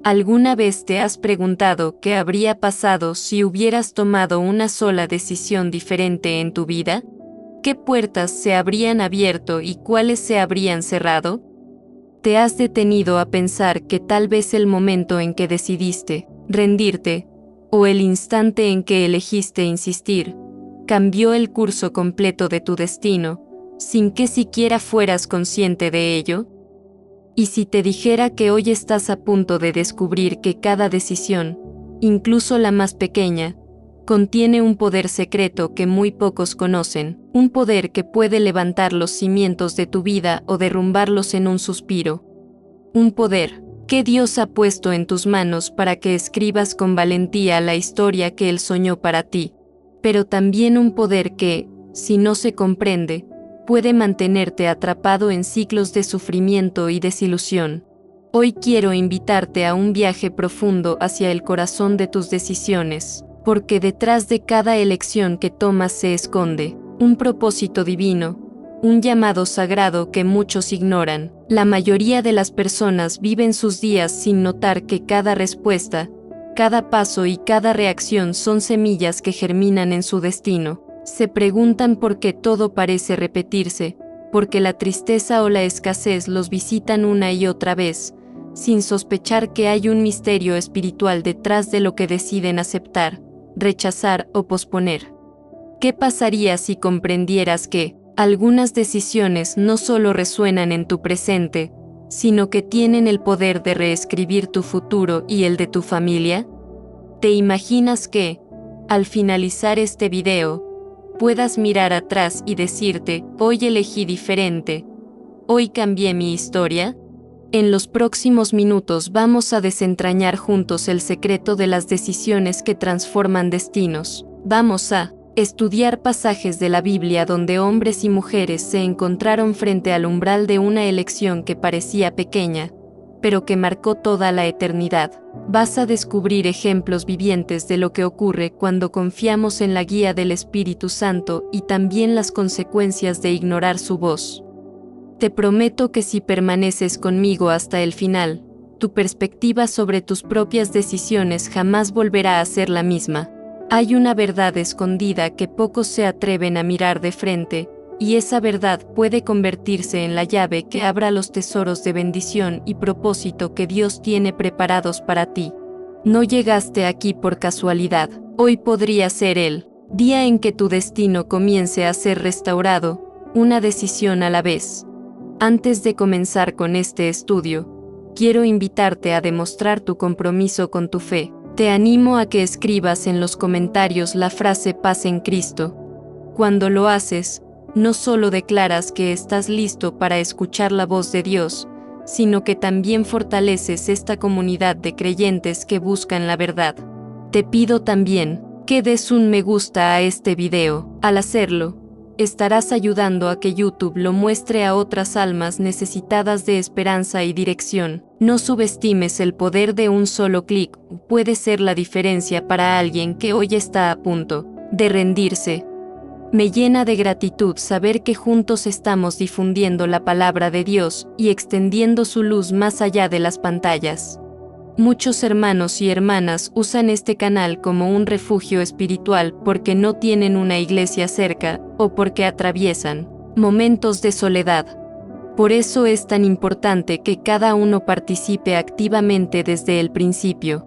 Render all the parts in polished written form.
¿Alguna vez te has preguntado qué habría pasado si hubieras tomado una sola decisión diferente en tu vida? ¿Qué puertas se habrían abierto y cuáles se habrían cerrado? ¿Te has detenido a pensar que tal vez el momento en que decidiste rendirte, o el instante en que elegiste insistir, cambió el curso completo de tu destino, sin que siquiera fueras consciente de ello? Y si te dijera que hoy estás a punto de descubrir que cada decisión, incluso la más pequeña, contiene un poder secreto que muy pocos conocen, un poder que puede levantar los cimientos de tu vida o derrumbarlos en un suspiro. Un poder que Dios ha puesto en tus manos para que escribas con valentía la historia que Él soñó para ti, pero también un poder que, si no se comprende, puede mantenerte atrapado en ciclos de sufrimiento y desilusión. Hoy quiero invitarte a un viaje profundo hacia el corazón de tus decisiones, porque detrás de cada elección que tomas se esconde un propósito divino, un llamado sagrado que muchos ignoran. La mayoría de las personas viven sus días sin notar que cada respuesta, cada paso y cada reacción son semillas que germinan en su destino. Se preguntan por qué todo parece repetirse, porque la tristeza o la escasez los visitan una y otra vez, sin sospechar que hay un misterio espiritual detrás de lo que deciden aceptar, rechazar o posponer. ¿Qué pasaría si comprendieras que algunas decisiones no solo resuenan en tu presente, sino que tienen el poder de reescribir tu futuro y el de tu familia? ¿Te imaginas que, al finalizar este video, puedas mirar atrás y decirte, hoy elegí diferente, hoy cambié mi historia? En los próximos minutos vamos a desentrañar juntos el secreto de las decisiones que transforman destinos. Vamos a estudiar pasajes de la Biblia donde hombres y mujeres se encontraron frente al umbral de una elección que parecía pequeña, pero que marcó toda la eternidad. Vas a descubrir ejemplos vivientes de lo que ocurre cuando confiamos en la guía del Espíritu Santo y también las consecuencias de ignorar su voz. Te prometo que si permaneces conmigo hasta el final, tu perspectiva sobre tus propias decisiones jamás volverá a ser la misma. Hay una verdad escondida que pocos se atreven a mirar de frente, y esa verdad puede convertirse en la llave que abra los tesoros de bendición y propósito que Dios tiene preparados para ti. No llegaste aquí por casualidad. Hoy podría ser el día en que tu destino comience a ser restaurado, una decisión a la vez. Antes de comenzar con este estudio, quiero invitarte a demostrar tu compromiso con tu fe. Te animo a que escribas en los comentarios la frase paz en Cristo. Cuando lo haces, no solo declaras que estás listo para escuchar la voz de Dios, sino que también fortaleces esta comunidad de creyentes que buscan la verdad. Te pido también que des un me gusta a este video. Al hacerlo, estarás ayudando a que YouTube lo muestre a otras almas necesitadas de esperanza y dirección. No subestimes el poder de un solo clic, puede ser la diferencia para alguien que hoy está a punto de rendirse. Me llena de gratitud saber que juntos estamos difundiendo la palabra de Dios y extendiendo su luz más allá de las pantallas. Muchos hermanos y hermanas usan este canal como un refugio espiritual porque no tienen una iglesia cerca o porque atraviesan momentos de soledad. Por eso es tan importante que cada uno participe activamente desde el principio.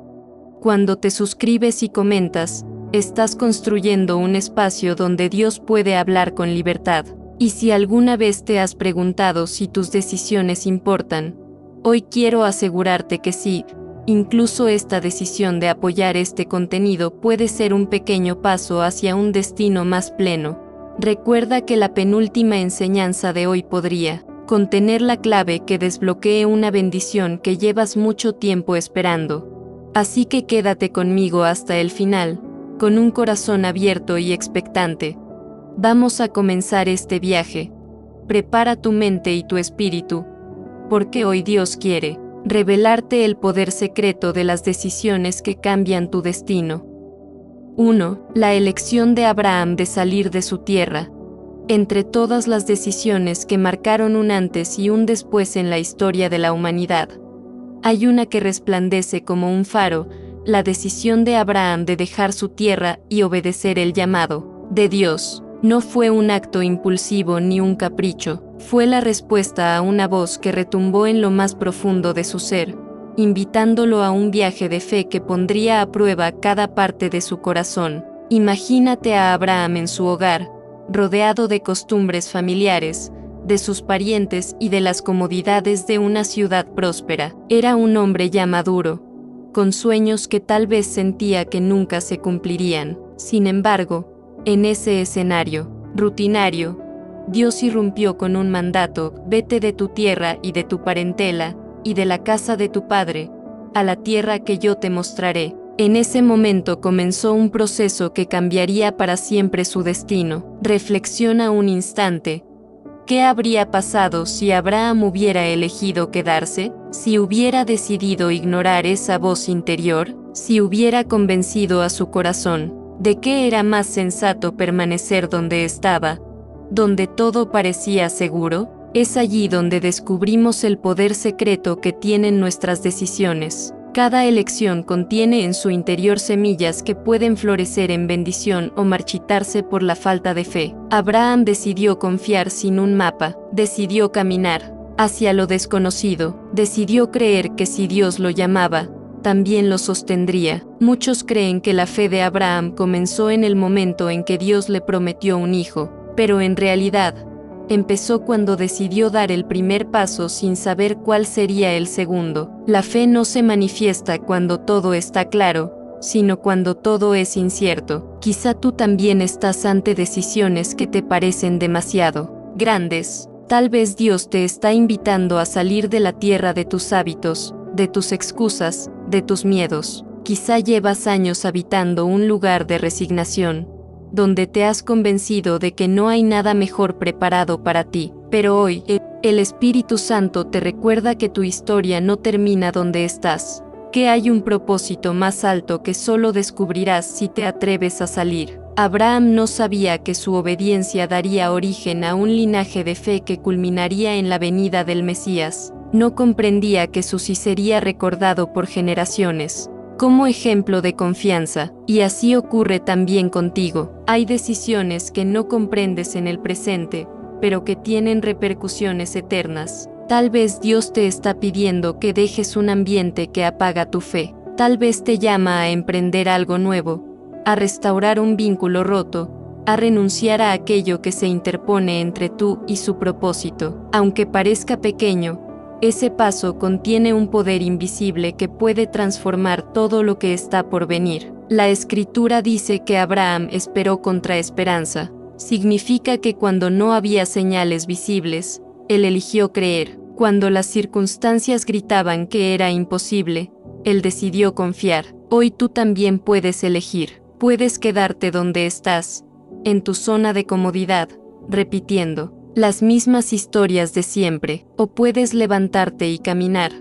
Cuando te suscribes y comentas, estás construyendo un espacio donde Dios puede hablar con libertad. Y si alguna vez te has preguntado si tus decisiones importan, hoy quiero asegurarte que sí. Incluso esta decisión de apoyar este contenido puede ser un pequeño paso hacia un destino más pleno. Recuerda que la penúltima enseñanza de hoy podría contener la clave que desbloquee una bendición que llevas mucho tiempo esperando. Así que quédate conmigo hasta el final, con un corazón abierto y expectante. Vamos a comenzar este viaje. Prepara tu mente y tu espíritu, porque hoy Dios quiere revelarte el poder secreto de las decisiones que cambian tu destino. 1. La elección de Abraham de salir de su tierra. Entre todas las decisiones que marcaron un antes y un después en la historia de la humanidad, hay una que resplandece como un faro, la decisión de Abraham de dejar su tierra y obedecer el llamado de Dios. No fue un acto impulsivo ni un capricho, fue la respuesta a una voz que retumbó en lo más profundo de su ser, invitándolo a un viaje de fe que pondría a prueba cada parte de su corazón. Imagínate a Abraham en su hogar, rodeado de costumbres familiares, de sus parientes y de las comodidades de una ciudad próspera. Era un hombre ya maduro, con sueños que tal vez sentía que nunca se cumplirían. Sin embargo, en ese escenario rutinario, Dios irrumpió con un mandato: vete de tu tierra y de tu parentela, y de la casa de tu padre, a la tierra que yo te mostraré. En ese momento comenzó un proceso que cambiaría para siempre su destino. Reflexiona un instante. ¿Qué habría pasado si Abraham hubiera elegido quedarse? Si hubiera decidido ignorar esa voz interior, si hubiera convencido a su corazón de que era más sensato permanecer donde estaba, donde todo parecía seguro. Es allí donde descubrimos el poder secreto que tienen nuestras decisiones. Cada elección contiene en su interior semillas que pueden florecer en bendición o marchitarse por la falta de fe. Abraham decidió confiar sin un mapa, decidió caminar hacia lo desconocido, decidió creer que si Dios lo llamaba, también lo sostendría. Muchos creen que la fe de Abraham comenzó en el momento en que Dios le prometió un hijo, pero en realidad, empezó cuando decidió dar el primer paso sin saber cuál sería el segundo. La fe no se manifiesta cuando todo está claro, sino cuando todo es incierto. Quizá tú también estás ante decisiones que te parecen demasiado grandes. Tal vez Dios te está invitando a salir de la tierra de tus hábitos, de tus excusas, de tus miedos. Quizá llevas años habitando un lugar de resignación, donde te has convencido de que no hay nada mejor preparado para ti. Pero hoy, el Espíritu Santo te recuerda que tu historia no termina donde estás, que hay un propósito más alto que solo descubrirás si te atreves a salir. Abraham no sabía que su obediencia daría origen a un linaje de fe que culminaría en la venida del Mesías. No comprendía que su sí sería recordado por generaciones como ejemplo de confianza, y así ocurre también contigo. Hay decisiones que no comprendes en el presente, pero que tienen repercusiones eternas. Tal vez Dios te está pidiendo que dejes un ambiente que apaga tu fe. Tal vez te llama a emprender algo nuevo, a restaurar un vínculo roto, a renunciar a aquello que se interpone entre tú y su propósito. Aunque parezca pequeño, ese paso contiene un poder invisible que puede transformar todo lo que está por venir. La Escritura dice que Abraham esperó contra esperanza. Significa que cuando no había señales visibles, él eligió creer. Cuando las circunstancias gritaban que era imposible, él decidió confiar. Hoy tú también puedes elegir. Puedes quedarte donde estás, en tu zona de comodidad, repitiendo las mismas historias de siempre, o puedes levantarte y caminar,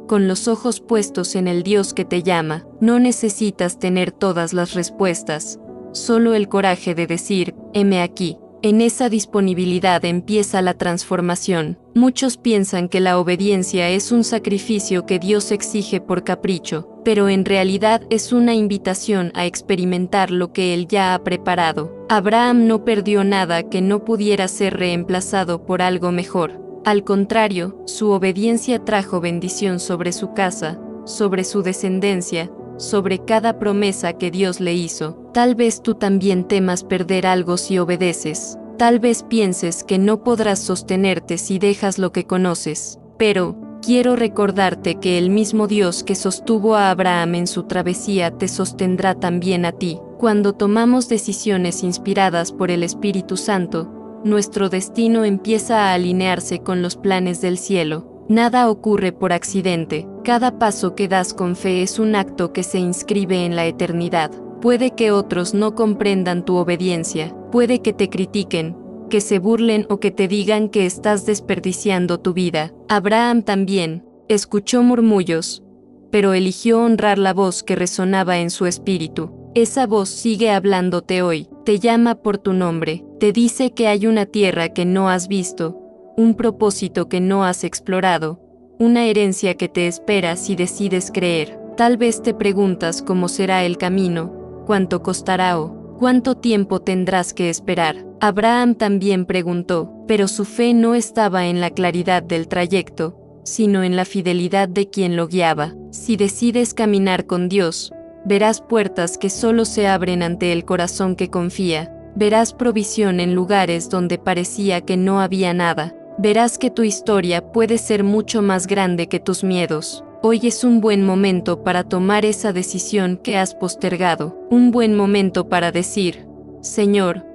con los ojos puestos en el Dios que te llama. No necesitas tener todas las respuestas, solo el coraje de decir, heme aquí. En esa disponibilidad empieza la transformación. Muchos piensan que la obediencia es un sacrificio que Dios exige por capricho, pero en realidad es una invitación a experimentar lo que Él ya ha preparado. Abraham no perdió nada que no pudiera ser reemplazado por algo mejor. Al contrario, su obediencia trajo bendición sobre su casa, sobre su descendencia, sobre cada promesa que Dios le hizo. Tal vez tú también temas perder algo si obedeces. Tal vez pienses que no podrás sostenerte si dejas lo que conoces. Pero, quiero recordarte que el mismo Dios que sostuvo a Abraham en su travesía te sostendrá también a ti. Cuando tomamos decisiones inspiradas por el Espíritu Santo, nuestro destino empieza a alinearse con los planes del cielo. Nada ocurre por accidente. Cada paso que das con fe es un acto que se inscribe en la eternidad. Puede que otros no comprendan tu obediencia, puede que te critiquen, que se burlen o que te digan que estás desperdiciando tu vida. Abraham también escuchó murmullos, pero eligió honrar la voz que resonaba en su espíritu. Esa voz sigue hablándote hoy, te llama por tu nombre, te dice que hay una tierra que no has visto, un propósito que no has explorado, una herencia que te espera si decides creer. Tal vez te preguntas cómo será el camino, cuánto costará o cuánto tiempo tendrás que esperar. Abraham también preguntó, pero su fe no estaba en la claridad del trayecto, sino en la fidelidad de quien lo guiaba. Si decides caminar con Dios, verás puertas que solo se abren ante el corazón que confía. Verás provisión en lugares donde parecía que no había nada. Verás que tu historia puede ser mucho más grande que tus miedos. Hoy es un buen momento para tomar esa decisión que has postergado. Un buen momento para decir, Señor,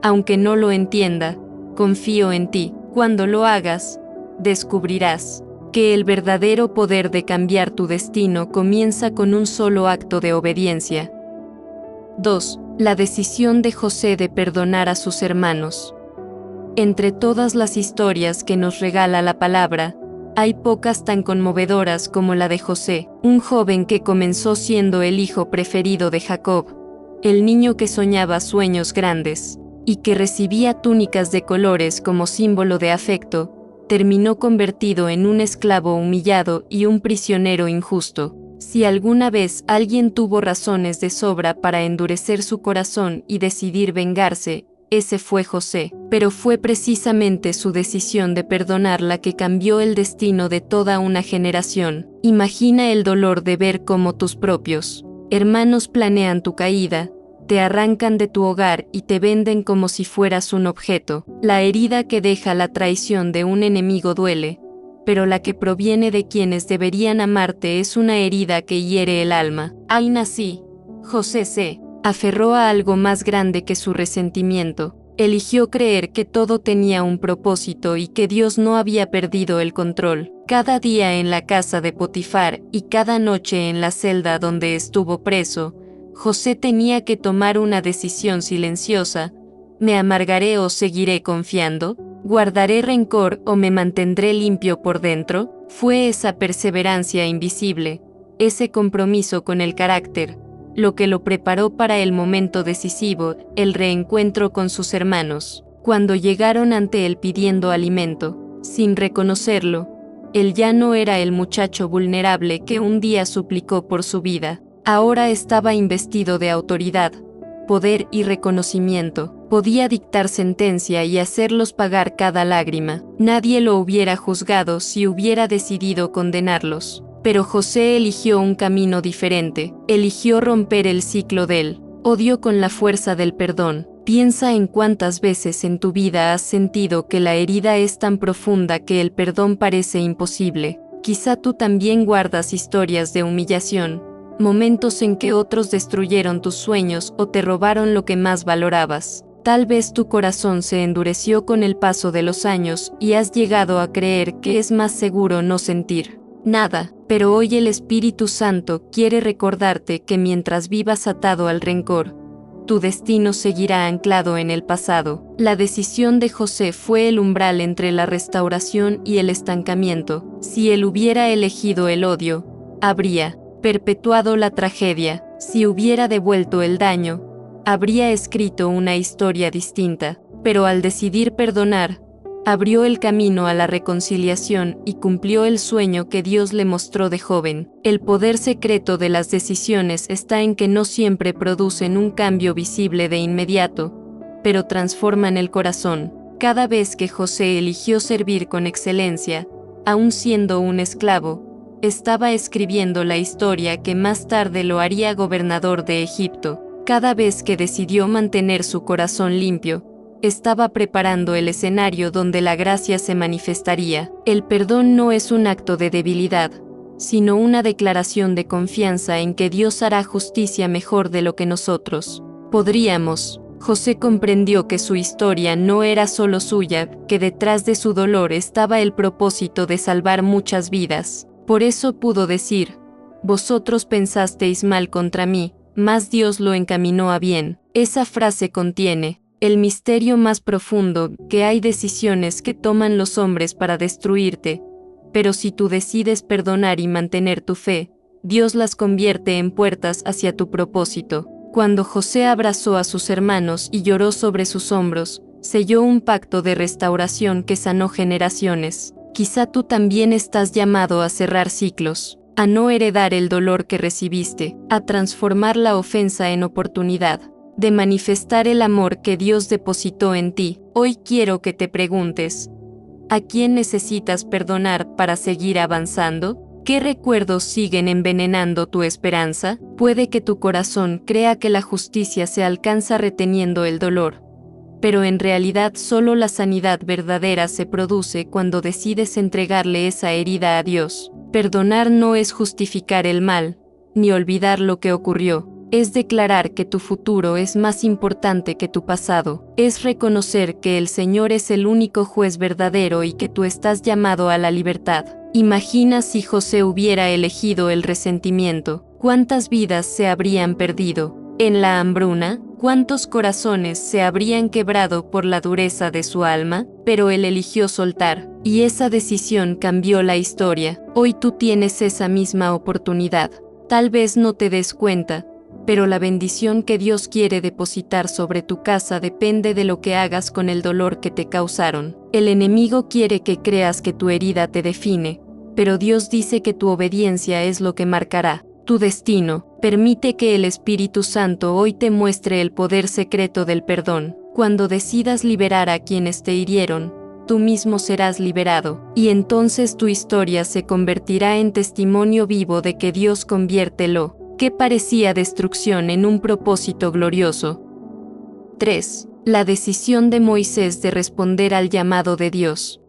aunque no lo entienda, confío en ti. Cuando lo hagas, descubrirás que el verdadero poder de cambiar tu destino comienza con un solo acto de obediencia. 2. La decisión de José de perdonar a sus hermanos. Entre todas las historias que nos regala la palabra, hay pocas tan conmovedoras como la de José, un joven que comenzó siendo el hijo preferido de Jacob, el niño que soñaba sueños grandes, y que recibía túnicas de colores como símbolo de afecto, terminó convertido en un esclavo humillado y un prisionero injusto. Si alguna vez alguien tuvo razones de sobra para endurecer su corazón y decidir vengarse, ese fue José, pero fue precisamente su decisión de perdonar la que cambió el destino de toda una generación. Imagina el dolor de ver cómo tus propios hermanos planean tu caída, te arrancan de tu hogar y te venden como si fueras un objeto. La herida que deja la traición de un enemigo duele, pero la que proviene de quienes deberían amarte es una herida que hiere el alma. Aún así, José se aferró a algo más grande que su resentimiento. Eligió creer que todo tenía un propósito y que Dios no había perdido el control. Cada día en la casa de Potifar y cada noche en la celda donde estuvo preso, José tenía que tomar una decisión silenciosa. ¿Me amargaré o seguiré confiando? ¿Guardaré rencor o me mantendré limpio por dentro? Fue esa perseverancia invisible, ese compromiso con el carácter, lo que lo preparó para el momento decisivo, el reencuentro con sus hermanos. Cuando llegaron ante él pidiendo alimento, sin reconocerlo, él ya no era el muchacho vulnerable que un día suplicó por su vida. Ahora estaba investido de autoridad, poder y reconocimiento. Podía dictar sentencia y hacerlos pagar cada lágrima. Nadie lo hubiera juzgado si hubiera decidido condenarlos. Pero José eligió un camino diferente. Eligió romper el ciclo del odio con la fuerza del perdón. Piensa en cuántas veces en tu vida has sentido que la herida es tan profunda que el perdón parece imposible. Quizá tú también guardas historias de humillación, momentos en que otros destruyeron tus sueños o te robaron lo que más valorabas. Tal vez tu corazón se endureció con el paso de los años y has llegado a creer que es más seguro no sentir nada, pero hoy el Espíritu Santo quiere recordarte que mientras vivas atado al rencor, tu destino seguirá anclado en el pasado. La decisión de José fue el umbral entre la restauración y el estancamiento. Si él hubiera elegido el odio, habría perpetuado la tragedia. Si hubiera devuelto el daño, habría escrito una historia distinta. Pero al decidir perdonar, abrió el camino a la reconciliación y cumplió el sueño que Dios le mostró de joven. El poder secreto de las decisiones está en que no siempre producen un cambio visible de inmediato, pero transforman el corazón. Cada vez que José eligió servir con excelencia, aun siendo un esclavo, estaba escribiendo la historia que más tarde lo haría gobernador de Egipto. Cada vez que decidió mantener su corazón limpio, estaba preparando el escenario donde la gracia se manifestaría. El perdón no es un acto de debilidad, sino una declaración de confianza en que Dios hará justicia mejor de lo que nosotros podríamos. José comprendió que su historia no era solo suya, que detrás de su dolor estaba el propósito de salvar muchas vidas. Por eso pudo decir: vosotros pensasteis mal contra mí, mas Dios lo encaminó a bien. Esa frase contiene el misterio más profundo, que hay decisiones que toman los hombres para destruirte, pero si tú decides perdonar y mantener tu fe, Dios las convierte en puertas hacia tu propósito. Cuando José abrazó a sus hermanos y lloró sobre sus hombros, selló un pacto de restauración que sanó generaciones. Quizá tú también estás llamado a cerrar ciclos, a no heredar el dolor que recibiste, a transformar la ofensa en oportunidad, de manifestar el amor que Dios depositó en ti. Hoy quiero que te preguntes, ¿a quién necesitas perdonar para seguir avanzando? ¿Qué recuerdos siguen envenenando tu esperanza? Puede que tu corazón crea que la justicia se alcanza reteniendo el dolor, pero en realidad solo la sanidad verdadera se produce cuando decides entregarle esa herida a Dios. Perdonar no es justificar el mal, ni olvidar lo que ocurrió. Es declarar que tu futuro es más importante que tu pasado. Es reconocer que el Señor es el único juez verdadero y que tú estás llamado a la libertad. Imagina si José hubiera elegido el resentimiento. ¿Cuántas vidas se habrían perdido? En la hambruna, ¿cuántos corazones se habrían quebrado por la dureza de su alma? Pero él eligió soltar, y esa decisión cambió la historia. Hoy tú tienes esa misma oportunidad. Tal vez no te des cuenta, pero la bendición que Dios quiere depositar sobre tu casa depende de lo que hagas con el dolor que te causaron. El enemigo quiere que creas que tu herida te define, pero Dios dice que tu obediencia es lo que marcará tu destino. Permite que el Espíritu Santo hoy te muestre el poder secreto del perdón. Cuando decidas liberar a quienes te hirieron, tú mismo serás liberado, y entonces tu historia se convertirá en testimonio vivo de que Dios convierte lo que parecía destrucción en un propósito glorioso. 3. La decisión de Moisés de responder al llamado de Dios.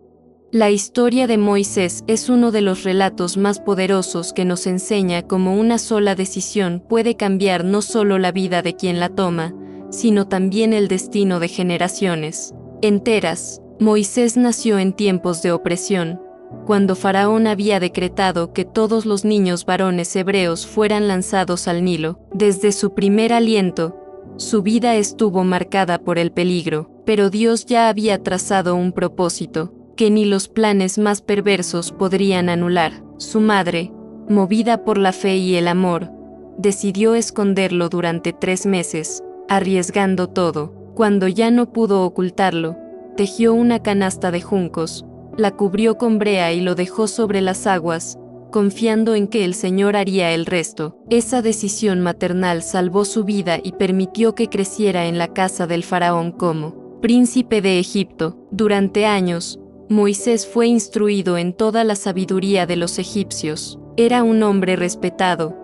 La historia de Moisés es uno de los relatos más poderosos que nos enseña cómo una sola decisión puede cambiar no solo la vida de quien la toma, sino también el destino de generaciones enteras. Moisés nació en tiempos de opresión, cuando Faraón había decretado que todos los niños varones hebreos fueran lanzados al Nilo. Desde su primer aliento, su vida estuvo marcada por el peligro, pero Dios ya había trazado un propósito que ni los planes más perversos podrían anular. Su madre, movida por la fe y el amor, decidió esconderlo durante 3 meses, arriesgando todo. Cuando ya no pudo ocultarlo, tejió una canasta de juncos, la cubrió con brea y lo dejó sobre las aguas, confiando en que el Señor haría el resto. Esa decisión maternal salvó su vida y permitió que creciera en la casa del faraón como príncipe de Egipto. Durante años, Moisés fue instruido en toda la sabiduría de los egipcios. Era un hombre respetado,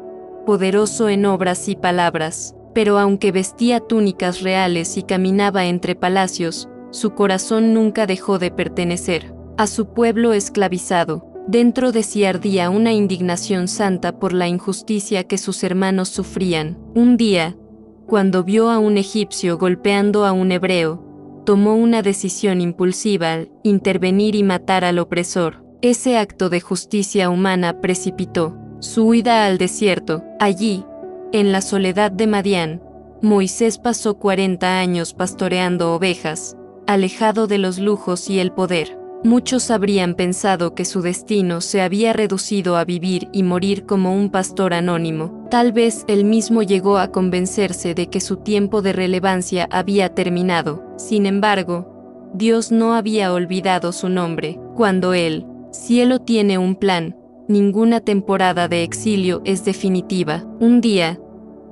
poderoso en obras y palabras, pero aunque vestía túnicas reales y caminaba entre palacios, su corazón nunca dejó de pertenecer a su pueblo esclavizado. Dentro de sí ardía una indignación santa por la injusticia que sus hermanos sufrían. Un día, cuando vio a un egipcio golpeando a un hebreo, tomó una decisión impulsiva: intervenir y matar al opresor. Ese acto de justicia humana precipitó su huida al desierto. Allí, en la soledad de Madián, Moisés pasó 40 años pastoreando ovejas, alejado de los lujos y el poder. Muchos habrían pensado que su destino se había reducido a vivir y morir como un pastor anónimo. Tal vez él mismo llegó a convencerse de que su tiempo de relevancia había terminado. Sin embargo, Dios no había olvidado su nombre. Cuando el cielo tiene un plan, ninguna temporada de exilio es definitiva. Un día,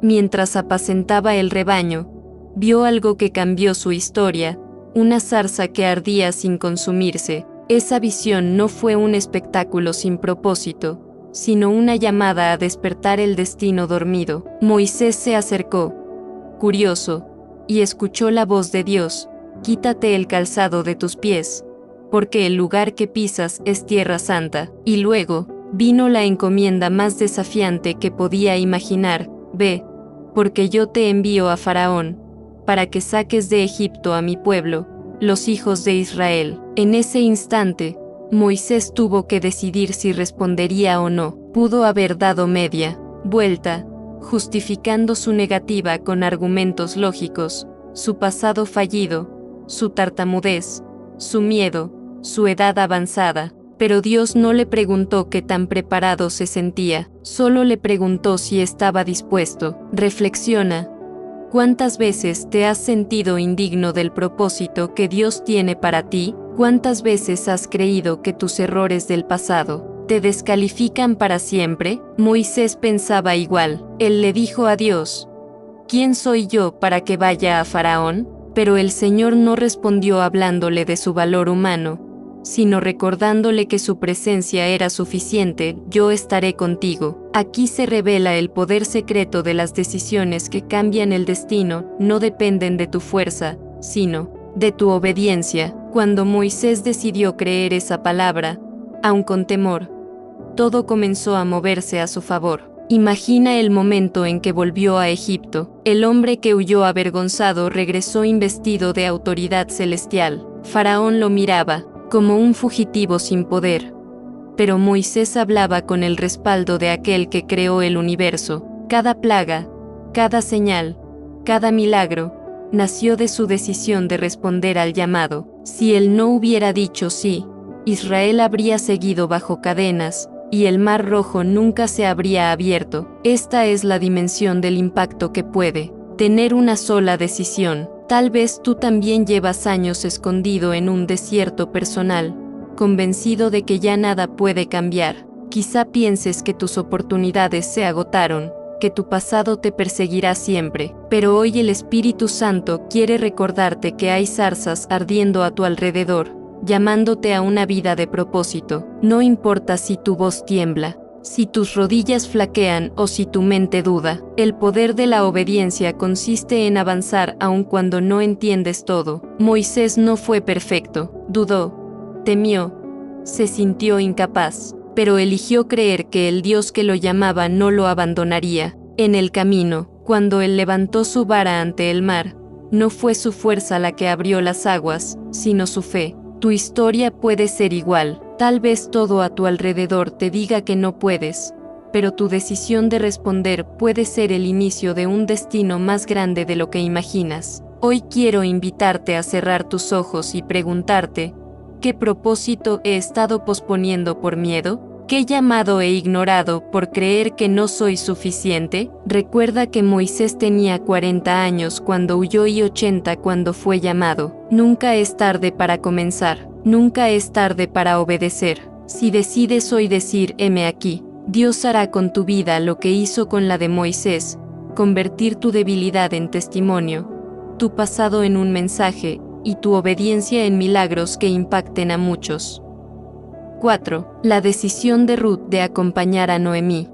mientras apacentaba el rebaño, vio algo que cambió su historia: una zarza que ardía sin consumirse. Esa visión no fue un espectáculo sin propósito, sino una llamada a despertar el destino dormido. Moisés se acercó, curioso, y escuchó la voz de Dios: quítate el calzado de tus pies, porque el lugar que pisas es tierra santa. Y luego, vino la encomienda más desafiante que podía imaginar: ve, porque yo te envío a Faraón, para que saques de Egipto a mi pueblo, los hijos de Israel. En ese instante, Moisés tuvo que decidir si respondería o no. Pudo haber dado media vuelta, justificando su negativa con argumentos lógicos: su pasado fallido, su tartamudez, su miedo, su edad avanzada. Pero Dios no le preguntó qué tan preparado se sentía, solo le preguntó si estaba dispuesto. Reflexiona. ¿Cuántas veces te has sentido indigno del propósito que Dios tiene para ti? ¿Cuántas veces has creído que tus errores del pasado te descalifican para siempre? Moisés pensaba igual. Él le dijo a Dios: ¿quién soy yo para que vaya a Faraón? Pero el Señor no respondió hablándole de su valor humano, sino recordándole que su presencia era suficiente. Yo estaré contigo. Aquí se revela el poder secreto de las decisiones que cambian el destino. No dependen de tu fuerza, sino de tu obediencia. Cuando Moisés decidió creer esa palabra, aun con temor, todo comenzó a moverse a su favor. Imagina el momento en que volvió a Egipto. El hombre que huyó avergonzado regresó investido de autoridad celestial. Faraón lo miraba como un fugitivo sin poder. Pero Moisés hablaba con el respaldo de aquel que creó el universo. Cada plaga, cada señal, cada milagro, nació de su decisión de responder al llamado. Si él no hubiera dicho sí, Israel habría seguido bajo cadenas, y el Mar Rojo nunca se habría abierto. Esta es la dimensión del impacto que puede tener una sola decisión. Tal vez tú también llevas años escondido en un desierto personal, convencido de que ya nada puede cambiar. Quizá pienses que tus oportunidades se agotaron, que tu pasado te perseguirá siempre, pero hoy el Espíritu Santo quiere recordarte que hay zarzas ardiendo a tu alrededor, llamándote a una vida de propósito. No importa si tu voz tiembla, si tus rodillas flaquean o si tu mente duda. El poder de la obediencia consiste en avanzar aun cuando no entiendes todo. Moisés no fue perfecto, dudó, temió, se sintió incapaz, pero eligió creer que el Dios que lo llamaba no lo abandonaría. En el camino, cuando él levantó su vara ante el mar, no fue su fuerza la que abrió las aguas, sino su fe. Tu historia puede ser igual. Tal vez todo a tu alrededor te diga que no puedes, pero tu decisión de responder puede ser el inicio de un destino más grande de lo que imaginas. Hoy quiero invitarte a cerrar tus ojos y preguntarte: ¿qué propósito he estado posponiendo por miedo? ¿Qué llamado he ignorado por creer que no soy suficiente? Recuerda que Moisés tenía 40 años cuando huyó y 80 cuando fue llamado. Nunca es tarde para comenzar. Nunca es tarde para obedecer. Si decides hoy decir heme aquí, Dios hará con tu vida lo que hizo con la de Moisés: convertir tu debilidad en testimonio, tu pasado en un mensaje y tu obediencia en milagros que impacten a muchos. 4. La decisión de Ruth de acompañar a Noemí.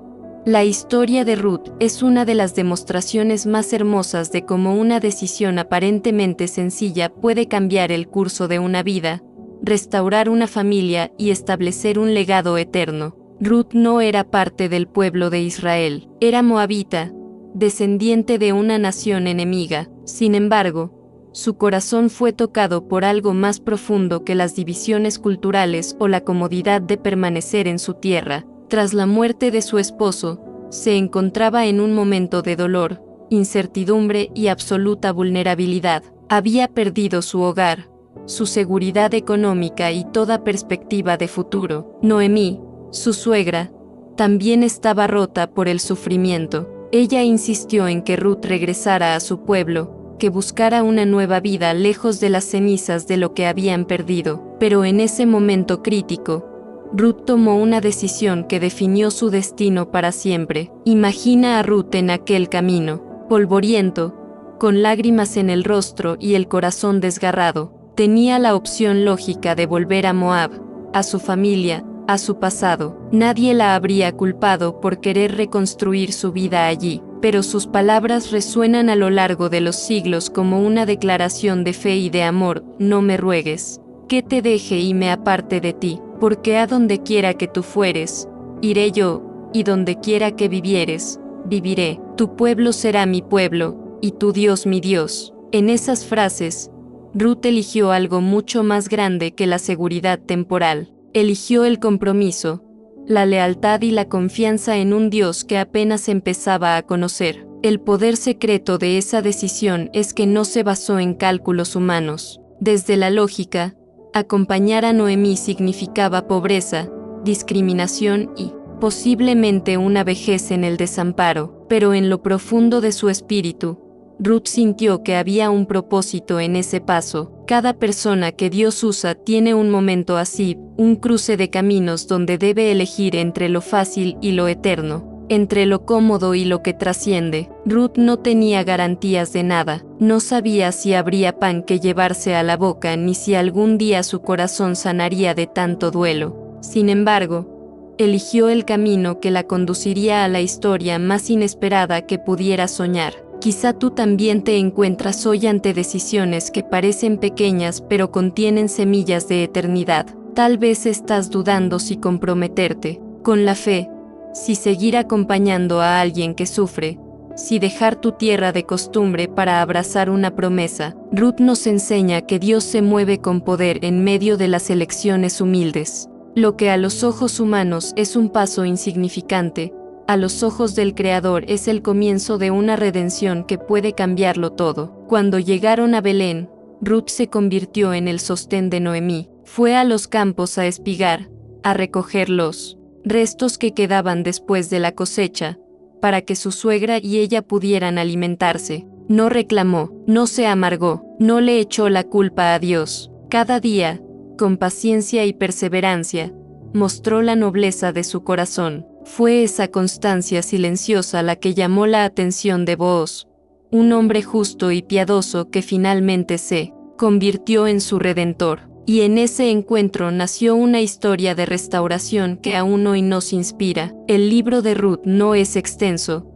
La historia de Ruth es una de las demostraciones más hermosas de cómo una decisión aparentemente sencilla puede cambiar el curso de una vida, restaurar una familia y establecer un legado eterno. Ruth no era parte del pueblo de Israel, era moabita, descendiente de una nación enemiga. Sin embargo, su corazón fue tocado por algo más profundo que las divisiones culturales o la comodidad de permanecer en su tierra. Tras la muerte de su esposo, se encontraba en un momento de dolor, incertidumbre y absoluta vulnerabilidad. Había perdido su hogar, su seguridad económica y toda perspectiva de futuro. Noemí, su suegra, también estaba rota por el sufrimiento. Ella insistió en que Ruth regresara a su pueblo, que buscara una nueva vida lejos de las cenizas de lo que habían perdido. Pero en ese momento crítico, Ruth tomó una decisión que definió su destino para siempre. Imagina a Ruth en aquel camino, polvoriento, con lágrimas en el rostro y el corazón desgarrado. Tenía la opción lógica de volver a Moab, a su familia, a su pasado. Nadie la habría culpado por querer reconstruir su vida allí, pero sus palabras resuenan a lo largo de los siglos como una declaración de fe y de amor. No me ruegues que te deje y me aparte de ti, porque a donde quiera que tú fueres, iré yo, y donde quiera que vivieres, viviré. Tu pueblo será mi pueblo, y tu Dios mi Dios. En esas frases, Ruth eligió algo mucho más grande que la seguridad temporal. Eligió el compromiso, la lealtad y la confianza en un Dios que apenas empezaba a conocer. El poder secreto de esa decisión es que no se basó en cálculos humanos. Desde la lógica, acompañar a Noemí significaba pobreza, discriminación y, posiblemente, una vejez en el desamparo. Pero en lo profundo de su espíritu, Ruth sintió que había un propósito en ese paso. Cada persona que Dios usa tiene un momento así, un cruce de caminos donde debe elegir entre lo fácil y lo eterno, entre lo cómodo y lo que trasciende. Ruth no tenía garantías de nada, no sabía si habría pan que llevarse a la boca ni si algún día su corazón sanaría de tanto duelo. Sin embargo, eligió el camino que la conduciría a la historia más inesperada que pudiera soñar. Quizá tú también te encuentras hoy ante decisiones que parecen pequeñas pero contienen semillas de eternidad. Tal vez estás dudando si comprometerte con la fe, si seguir acompañando a alguien que sufre, si dejar tu tierra de costumbre para abrazar una promesa. Ruth nos enseña que Dios se mueve con poder en medio de las elecciones humildes. Lo que a los ojos humanos es un paso insignificante, a los ojos del Creador es el comienzo de una redención que puede cambiarlo todo. Cuando llegaron a Belén, Ruth se convirtió en el sostén de Noemí. Fue a los campos a espigar, a recoger los restos que quedaban después de la cosecha, para que su suegra y ella pudieran alimentarse. No reclamó, no se amargó, no le echó la culpa a Dios. Cada día, con paciencia y perseverancia, mostró la nobleza de su corazón. Fue esa constancia silenciosa la que llamó la atención de Booz, un hombre justo y piadoso que finalmente se convirtió en su redentor. Y en ese encuentro nació una historia de restauración que aún hoy nos inspira. El libro de Ruth no es extenso,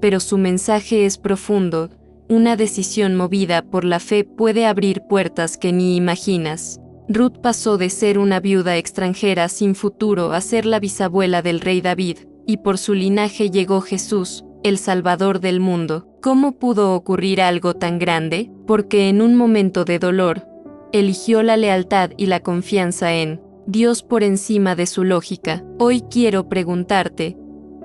pero su mensaje es profundo. Una decisión movida por la fe puede abrir puertas que ni imaginas. Ruth pasó de ser una viuda extranjera sin futuro a ser la bisabuela del rey David, y por su linaje llegó Jesús, el Salvador del mundo. ¿Cómo pudo ocurrir algo tan grande? Porque en un momento de dolor, eligió la lealtad y la confianza en Dios por encima de su lógica. Hoy quiero preguntarte,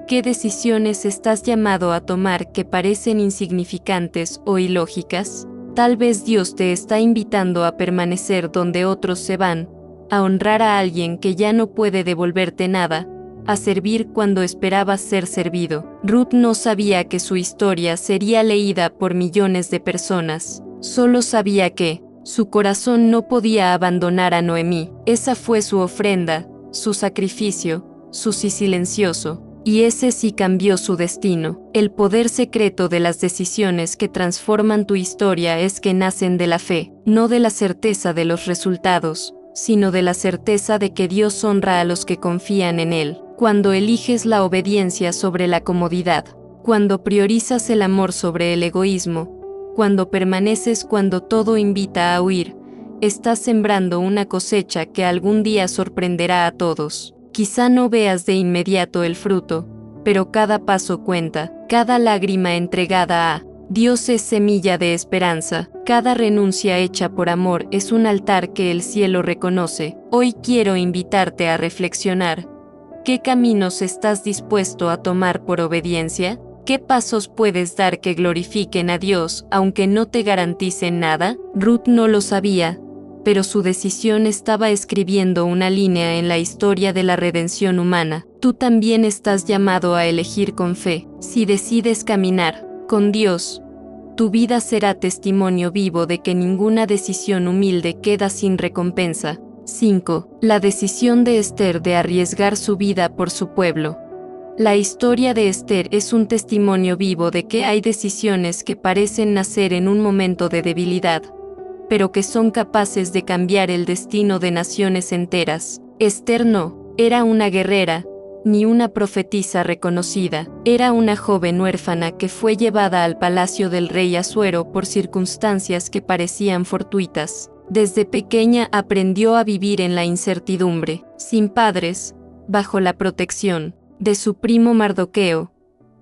¿qué decisiones estás llamado a tomar que parecen insignificantes o ilógicas? Tal vez Dios te está invitando a permanecer donde otros se van, a honrar a alguien que ya no puede devolverte nada, a servir cuando esperabas ser servido. Ruth no sabía que su historia sería leída por millones de personas. Solo sabía que su corazón no podía abandonar a Noemí. Esa fue su ofrenda, su sacrificio, su sí silencioso. Y ese sí cambió su destino. El poder secreto de las decisiones que transforman tu historia es que nacen de la fe, no de la certeza de los resultados, sino de la certeza de que Dios honra a los que confían en Él. Cuando eliges la obediencia sobre la comodidad, cuando priorizas el amor sobre el egoísmo, cuando permaneces cuando todo invita a huir, estás sembrando una cosecha que algún día sorprenderá a todos. Quizá no veas de inmediato el fruto, pero cada paso cuenta, cada lágrima entregada a Dios es semilla de esperanza, cada renuncia hecha por amor es un altar que el cielo reconoce. Hoy quiero invitarte a reflexionar. ¿Qué caminos estás dispuesto a tomar por obediencia? ¿Qué pasos puedes dar que glorifiquen a Dios aunque no te garanticen nada? Ruth no lo sabía, pero su decisión estaba escribiendo una línea en la historia de la redención humana. Tú también estás llamado a elegir con fe. Si decides caminar con Dios, tu vida será testimonio vivo de que ninguna decisión humilde queda sin recompensa. 5. La decisión de Esther de arriesgar su vida por su pueblo. La historia de Esther es un testimonio vivo de que hay decisiones que parecen nacer en un momento de debilidad, pero que son capaces de cambiar el destino de naciones enteras. Esther no era una guerrera, ni una profetisa reconocida. Era una joven huérfana que fue llevada al palacio del rey Asuero por circunstancias que parecían fortuitas. Desde pequeña aprendió a vivir en la incertidumbre, sin padres, bajo la protección de su primo Mardoqueo.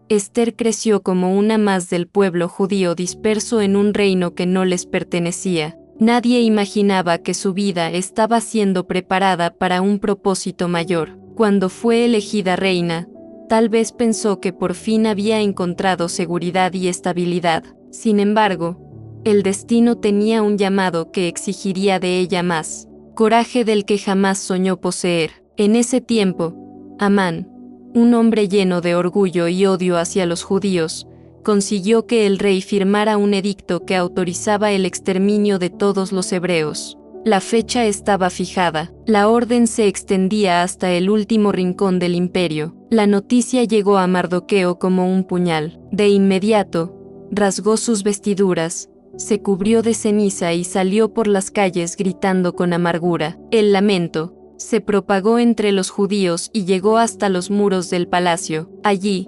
Esther creció como una más del pueblo judío disperso en un reino que no les pertenecía. Nadie imaginaba que su vida estaba siendo preparada para un propósito mayor. Cuando fue elegida reina, tal vez pensó que por fin había encontrado seguridad y estabilidad. Sin embargo, el destino tenía un llamado que exigiría de ella más coraje del que jamás soñó poseer. En ese tiempo, Amán, un hombre lleno de orgullo y odio hacia los judíos, consiguió que el rey firmara un edicto que autorizaba el exterminio de todos los hebreos. La fecha estaba fijada. La orden se extendía hasta el último rincón del imperio. La noticia llegó a Mardoqueo como un puñal. De inmediato, rasgó sus vestiduras, se cubrió de ceniza y salió por las calles gritando con amargura. El lamento se propagó entre los judíos y llegó hasta los muros del palacio. Allí,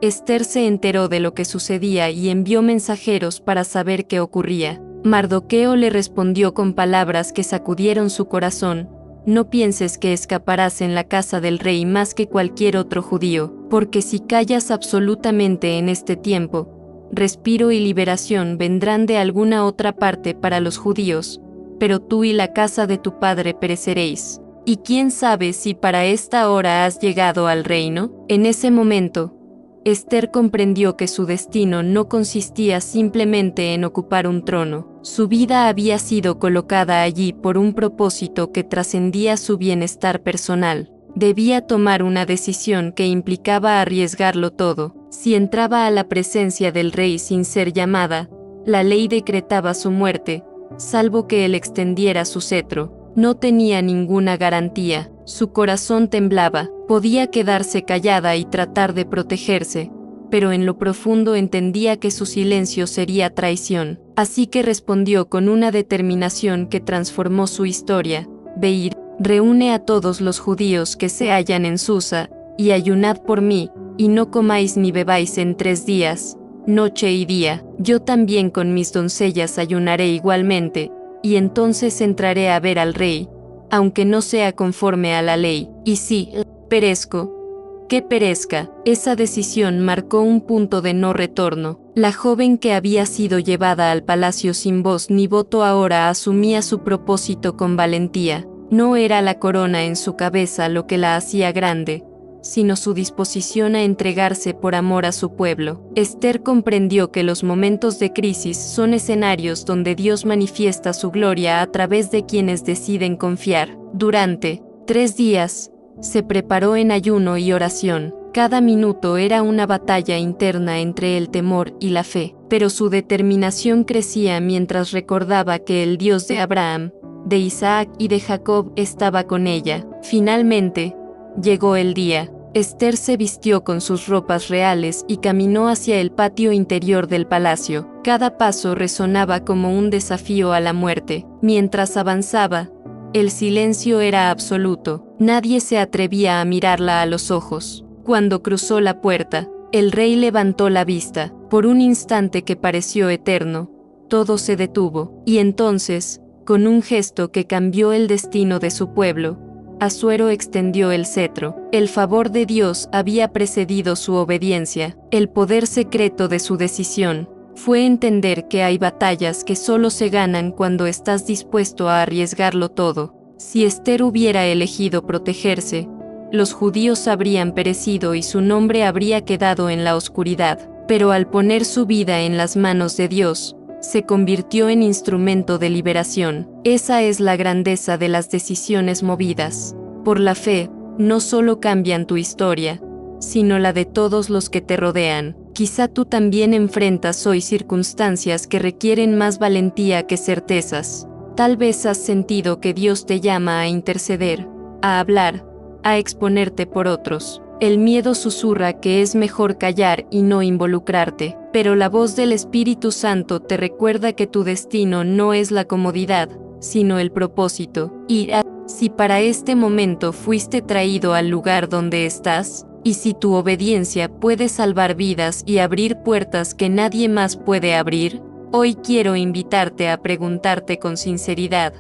Ester se enteró de lo que sucedía y envió mensajeros para saber qué ocurría. Mardoqueo le respondió con palabras que sacudieron su corazón: no pienses que escaparás en la casa del rey más que cualquier otro judío, porque si callas absolutamente en este tiempo, respiro y liberación vendrán de alguna otra parte para los judíos, pero tú y la casa de tu padre pereceréis. ¿Y quién sabe si para esta hora has llegado al reino? En ese momento, Ester comprendió que su destino no consistía simplemente en ocupar un trono. Su vida había sido colocada allí por un propósito que trascendía su bienestar personal. Debía tomar una decisión que implicaba arriesgarlo todo. Si entraba a la presencia del rey sin ser llamada, la ley decretaba su muerte, salvo que él extendiera su cetro. No tenía ninguna garantía. Su corazón temblaba. Podía quedarse callada y tratar de protegerse, pero en lo profundo entendía que su silencio sería traición. Así que respondió con una determinación que transformó su historia: Ve, reúne a todos los judíos que se hallan en Susa, y ayunad por mí, y no comáis ni bebáis en 3 días, noche y día. Yo también con mis doncellas ayunaré igualmente, y entonces entraré a ver al rey, aunque no sea conforme a la ley. Y si perezco, que perezca. Esa decisión marcó un punto de no retorno. La joven que había sido llevada al palacio sin voz ni voto ahora asumía su propósito con valentía. No era la corona en su cabeza lo que la hacía grande, sino su disposición a entregarse por amor a su pueblo. Ester comprendió que los momentos de crisis son escenarios donde Dios manifiesta su gloria a través de quienes deciden confiar. Durante 3 días, se preparó en ayuno y oración. Cada minuto era una batalla interna entre el temor y la fe, pero su determinación crecía mientras recordaba que el Dios de Abraham, de Isaac y de Jacob estaba con ella. Finalmente, llegó el día. Ester se vistió con sus ropas reales y caminó hacia el patio interior del palacio. Cada paso resonaba como un desafío a la muerte. Mientras avanzaba, el silencio era absoluto. Nadie se atrevía a mirarla a los ojos. Cuando cruzó la puerta, el rey levantó la vista. Por un instante que pareció eterno, todo se detuvo. Y entonces, con un gesto que cambió el destino de su pueblo, Asuero extendió el cetro. El favor de Dios había precedido su obediencia. El poder secreto de su decisión fue entender que hay batallas que solo se ganan cuando estás dispuesto a arriesgarlo todo. Si Ester hubiera elegido protegerse, los judíos habrían perecido y su nombre habría quedado en la oscuridad. Pero al poner su vida en las manos de Dios, se convirtió en instrumento de liberación. Esa es la grandeza de las decisiones movidas por la fe. No solo cambian tu historia, sino la de todos los que te rodean. Quizá tú también enfrentas hoy circunstancias que requieren más valentía que certezas. Tal vez has sentido que Dios te llama a interceder, a hablar, a exponerte por otros. El miedo susurra que es mejor callar y no involucrarte, pero la voz del Espíritu Santo te recuerda que tu destino no es la comodidad, sino el propósito. Y si para este momento fuiste traído al lugar donde estás, y si tu obediencia puede salvar vidas y abrir puertas que nadie más puede abrir, hoy quiero invitarte a preguntarte con sinceridad: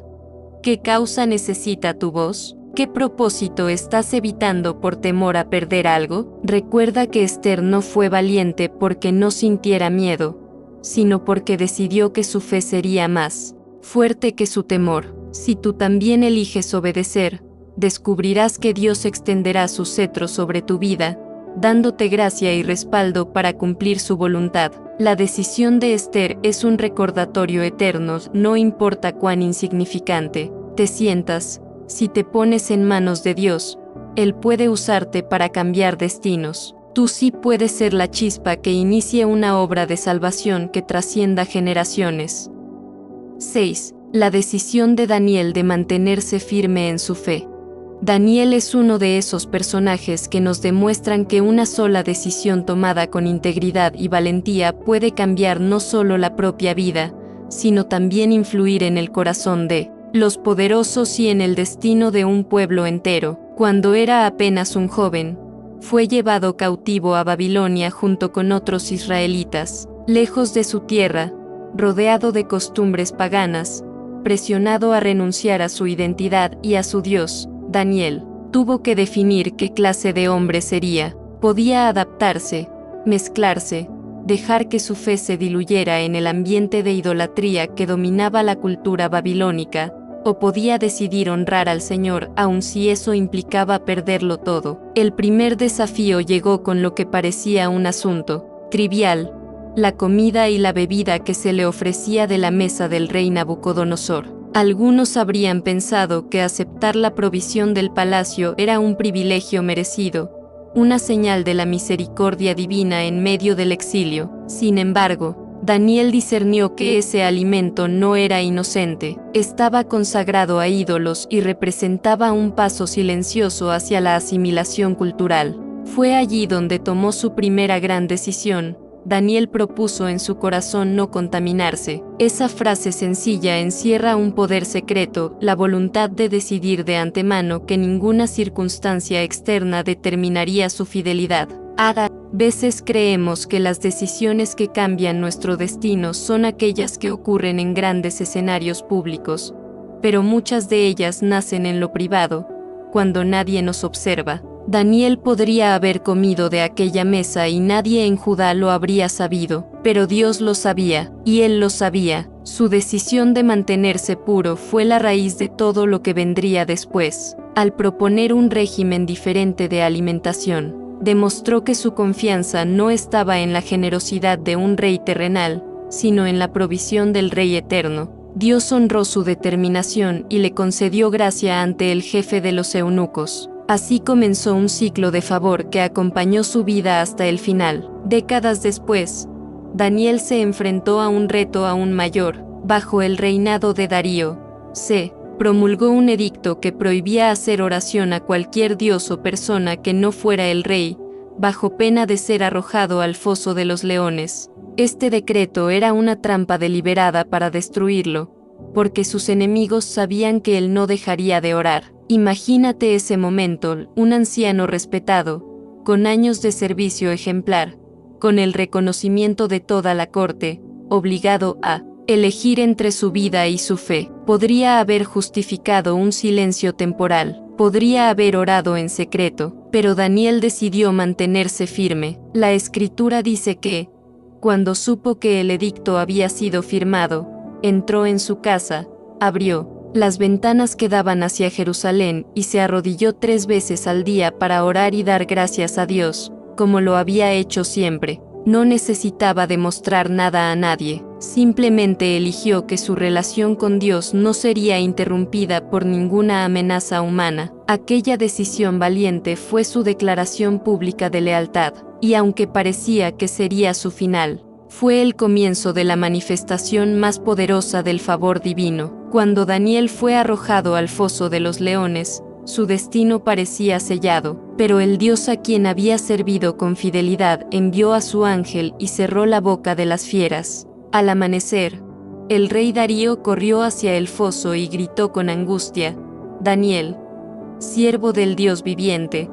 ¿qué causa necesita tu voz? ¿Qué propósito estás evitando por temor a perder algo? Recuerda que Ester no fue valiente porque no sintiera miedo, sino porque decidió que su fe sería más fuerte que su temor. Si tú también eliges obedecer, descubrirás que Dios extenderá su cetro sobre tu vida, dándote gracia y respaldo para cumplir su voluntad. La decisión de Ester es un recordatorio eterno, no importa cuán insignificante te sientas. Si te pones en manos de Dios, Él puede usarte para cambiar destinos. Tú sí puedes ser la chispa que inicie una obra de salvación que trascienda generaciones. 6. La decisión de Daniel de mantenerse firme en su fe. Daniel es uno de esos personajes que nos demuestran que una sola decisión tomada con integridad y valentía puede cambiar no solo la propia vida, sino también influir en el corazón de los poderosos y en el destino de un pueblo entero. Cuando era apenas un joven, fue llevado cautivo a Babilonia junto con otros israelitas, lejos de su tierra, rodeado de costumbres paganas, presionado a renunciar a su identidad y a su Dios. Daniel tuvo que definir qué clase de hombre sería. Podía adaptarse, mezclarse, dejar que su fe se diluyera en el ambiente de idolatría que dominaba la cultura babilónica, o podía decidir honrar al Señor aun si eso implicaba perderlo todo. El primer desafío llegó con lo que parecía un asunto trivial: la comida y la bebida que se le ofrecía de la mesa del rey Nabucodonosor. Algunos habrían pensado que aceptar la provisión del palacio era un privilegio merecido, una señal de la misericordia divina en medio del exilio. Sin embargo, Daniel discernió que ese alimento no era inocente, estaba consagrado a ídolos y representaba un paso silencioso hacia la asimilación cultural. Fue allí donde tomó su primera gran decisión. Daniel propuso en su corazón no contaminarse. Esa frase sencilla encierra un poder secreto, la voluntad de decidir de antemano que ninguna circunstancia externa determinaría su fidelidad. A veces creemos que las decisiones que cambian nuestro destino son aquellas que ocurren en grandes escenarios públicos, pero muchas de ellas nacen en lo privado, cuando nadie nos observa. Daniel podría haber comido de aquella mesa y nadie en Judá lo habría sabido, pero Dios lo sabía, y él lo sabía. Su decisión de mantenerse puro fue la raíz de todo lo que vendría después. Al proponer un régimen diferente de alimentación, demostró que su confianza no estaba en la generosidad de un rey terrenal, sino en la provisión del Rey eterno. Dios honró su determinación y le concedió gracia ante el jefe de los eunucos. Así comenzó un ciclo de favor que acompañó su vida hasta el final. Décadas después, Daniel se enfrentó a un reto aún mayor. Bajo el reinado de Darío, se promulgó un edicto que prohibía hacer oración a cualquier dios o persona que no fuera el rey, bajo pena de ser arrojado al foso de los leones. Este decreto era una trampa deliberada para destruirlo, porque sus enemigos sabían que él no dejaría de orar. Imagínate ese momento: un anciano respetado, con años de servicio ejemplar, con el reconocimiento de toda la corte, obligado a elegir entre su vida y su fe. Podría haber justificado un silencio temporal, podría haber orado en secreto, pero Daniel decidió mantenerse firme. La Escritura dice que, cuando supo que el edicto había sido firmado, entró en su casa, abrió las ventanas que daban hacia Jerusalén y se arrodilló 3 veces al día para orar y dar gracias a Dios, como lo había hecho siempre. No necesitaba demostrar nada a nadie, simplemente eligió que su relación con Dios no sería interrumpida por ninguna amenaza humana. Aquella decisión valiente fue su declaración pública de lealtad, y aunque parecía que sería su final, fue el comienzo de la manifestación más poderosa del favor divino. Cuando Daniel fue arrojado al foso de los leones, su destino parecía sellado, pero el Dios a quien había servido con fidelidad envió a su ángel y cerró la boca de las fieras. Al amanecer, el rey Darío corrió hacia el foso y gritó con angustia: «Daniel, siervo del Dios viviente,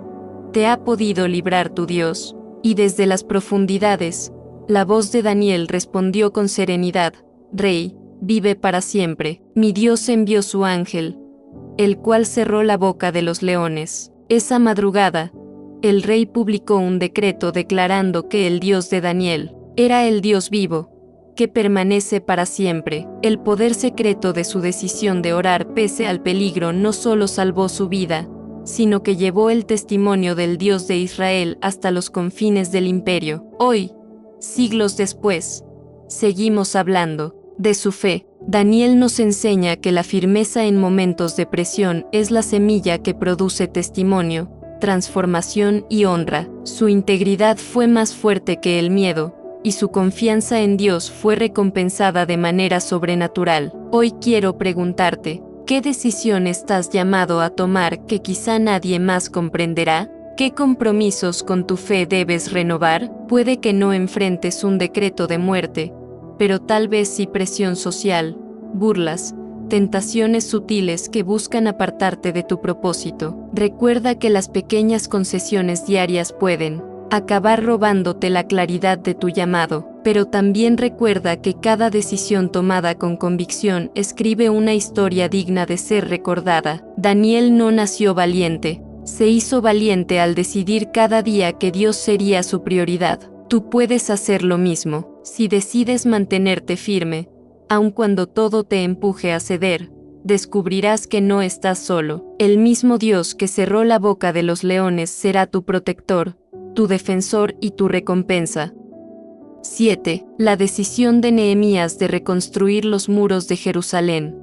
¿te ha podido librar tu Dios?». Y desde las profundidades, la voz de Daniel respondió con serenidad: «Rey, vive para siempre. Mi Dios envió su ángel, el cual cerró la boca de los leones». Esa madrugada, el rey publicó un decreto declarando que el Dios de Daniel era el Dios vivo, que permanece para siempre. El poder secreto de su decisión de orar pese al peligro no solo salvó su vida, sino que llevó el testimonio del Dios de Israel hasta los confines del imperio. Hoy, siglos después, seguimos hablando de su fe. Daniel nos enseña que la firmeza en momentos de presión es la semilla que produce testimonio, transformación y honra. Su integridad fue más fuerte que el miedo, y su confianza en Dios fue recompensada de manera sobrenatural. Hoy quiero preguntarte, ¿qué decisión estás llamado a tomar que quizá nadie más comprenderá? ¿Qué compromisos con tu fe debes renovar? Puede que no enfrentes un decreto de muerte, pero tal vez sí presión social, burlas, tentaciones sutiles que buscan apartarte de tu propósito. Recuerda que las pequeñas concesiones diarias pueden acabar robándote la claridad de tu llamado, pero también recuerda que cada decisión tomada con convicción escribe una historia digna de ser recordada. Daniel no nació valiente, se hizo valiente al decidir cada día que Dios sería su prioridad. Tú puedes hacer lo mismo, si decides mantenerte firme, aun cuando todo te empuje a ceder. Descubrirás que no estás solo. El mismo Dios que cerró la boca de los leones será tu protector, tu defensor y tu recompensa. 7. La decisión de Nehemías de reconstruir los muros de Jerusalén.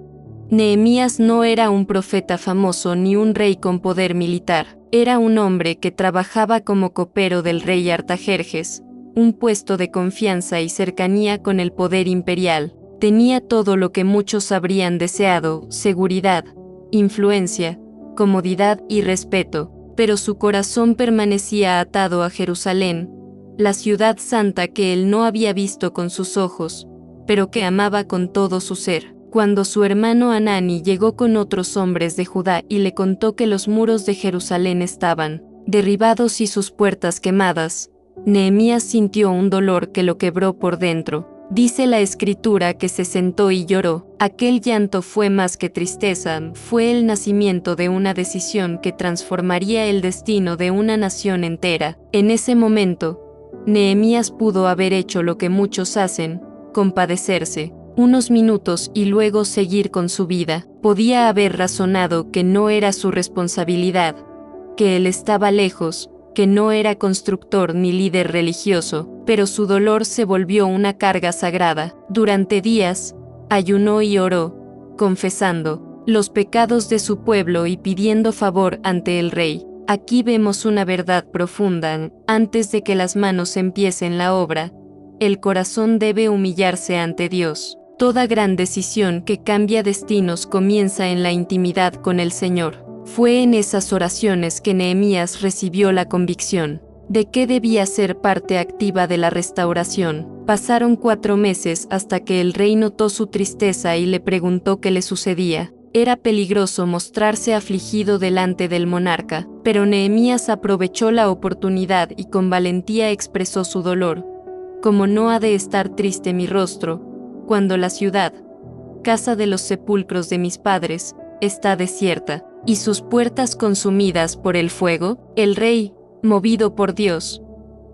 Nehemías no era un profeta famoso ni un rey con poder militar. Era un hombre que trabajaba como copero del rey Artajerjes, un puesto de confianza y cercanía con el poder imperial. Tenía todo lo que muchos habrían deseado: seguridad, influencia, comodidad y respeto, pero su corazón permanecía atado a Jerusalén, la ciudad santa que él no había visto con sus ojos, pero que amaba con todo su ser. Cuando su hermano Hanani llegó con otros hombres de Judá y le contó que los muros de Jerusalén estaban derribados y sus puertas quemadas, Nehemías sintió un dolor que lo quebró por dentro. Dice la Escritura que se sentó y lloró. Aquel llanto fue más que tristeza, fue el nacimiento de una decisión que transformaría el destino de una nación entera. En ese momento, Nehemías pudo haber hecho lo que muchos hacen: compadecerse unos minutos y luego seguir con su vida. Podía haber razonado que no era su responsabilidad, que él estaba lejos, que no era constructor ni líder religioso, pero su dolor se volvió una carga sagrada. Durante días, ayunó y oró, confesando los pecados de su pueblo y pidiendo favor ante el rey. Aquí vemos una verdad profunda: antes de que las manos empiecen la obra, el corazón debe humillarse ante Dios. Toda gran decisión que cambia destinos comienza en la intimidad con el Señor. Fue en esas oraciones que Nehemías recibió la convicción de que debía ser parte activa de la restauración. Pasaron 4 meses hasta que el rey notó su tristeza y le preguntó qué le sucedía. Era peligroso mostrarse afligido delante del monarca, pero Nehemías aprovechó la oportunidad y con valentía expresó su dolor. Como no ha de estar triste mi rostro, cuando la ciudad, casa de los sepulcros de mis padres, está desierta, y sus puertas consumidas por el fuego. El rey, movido por Dios,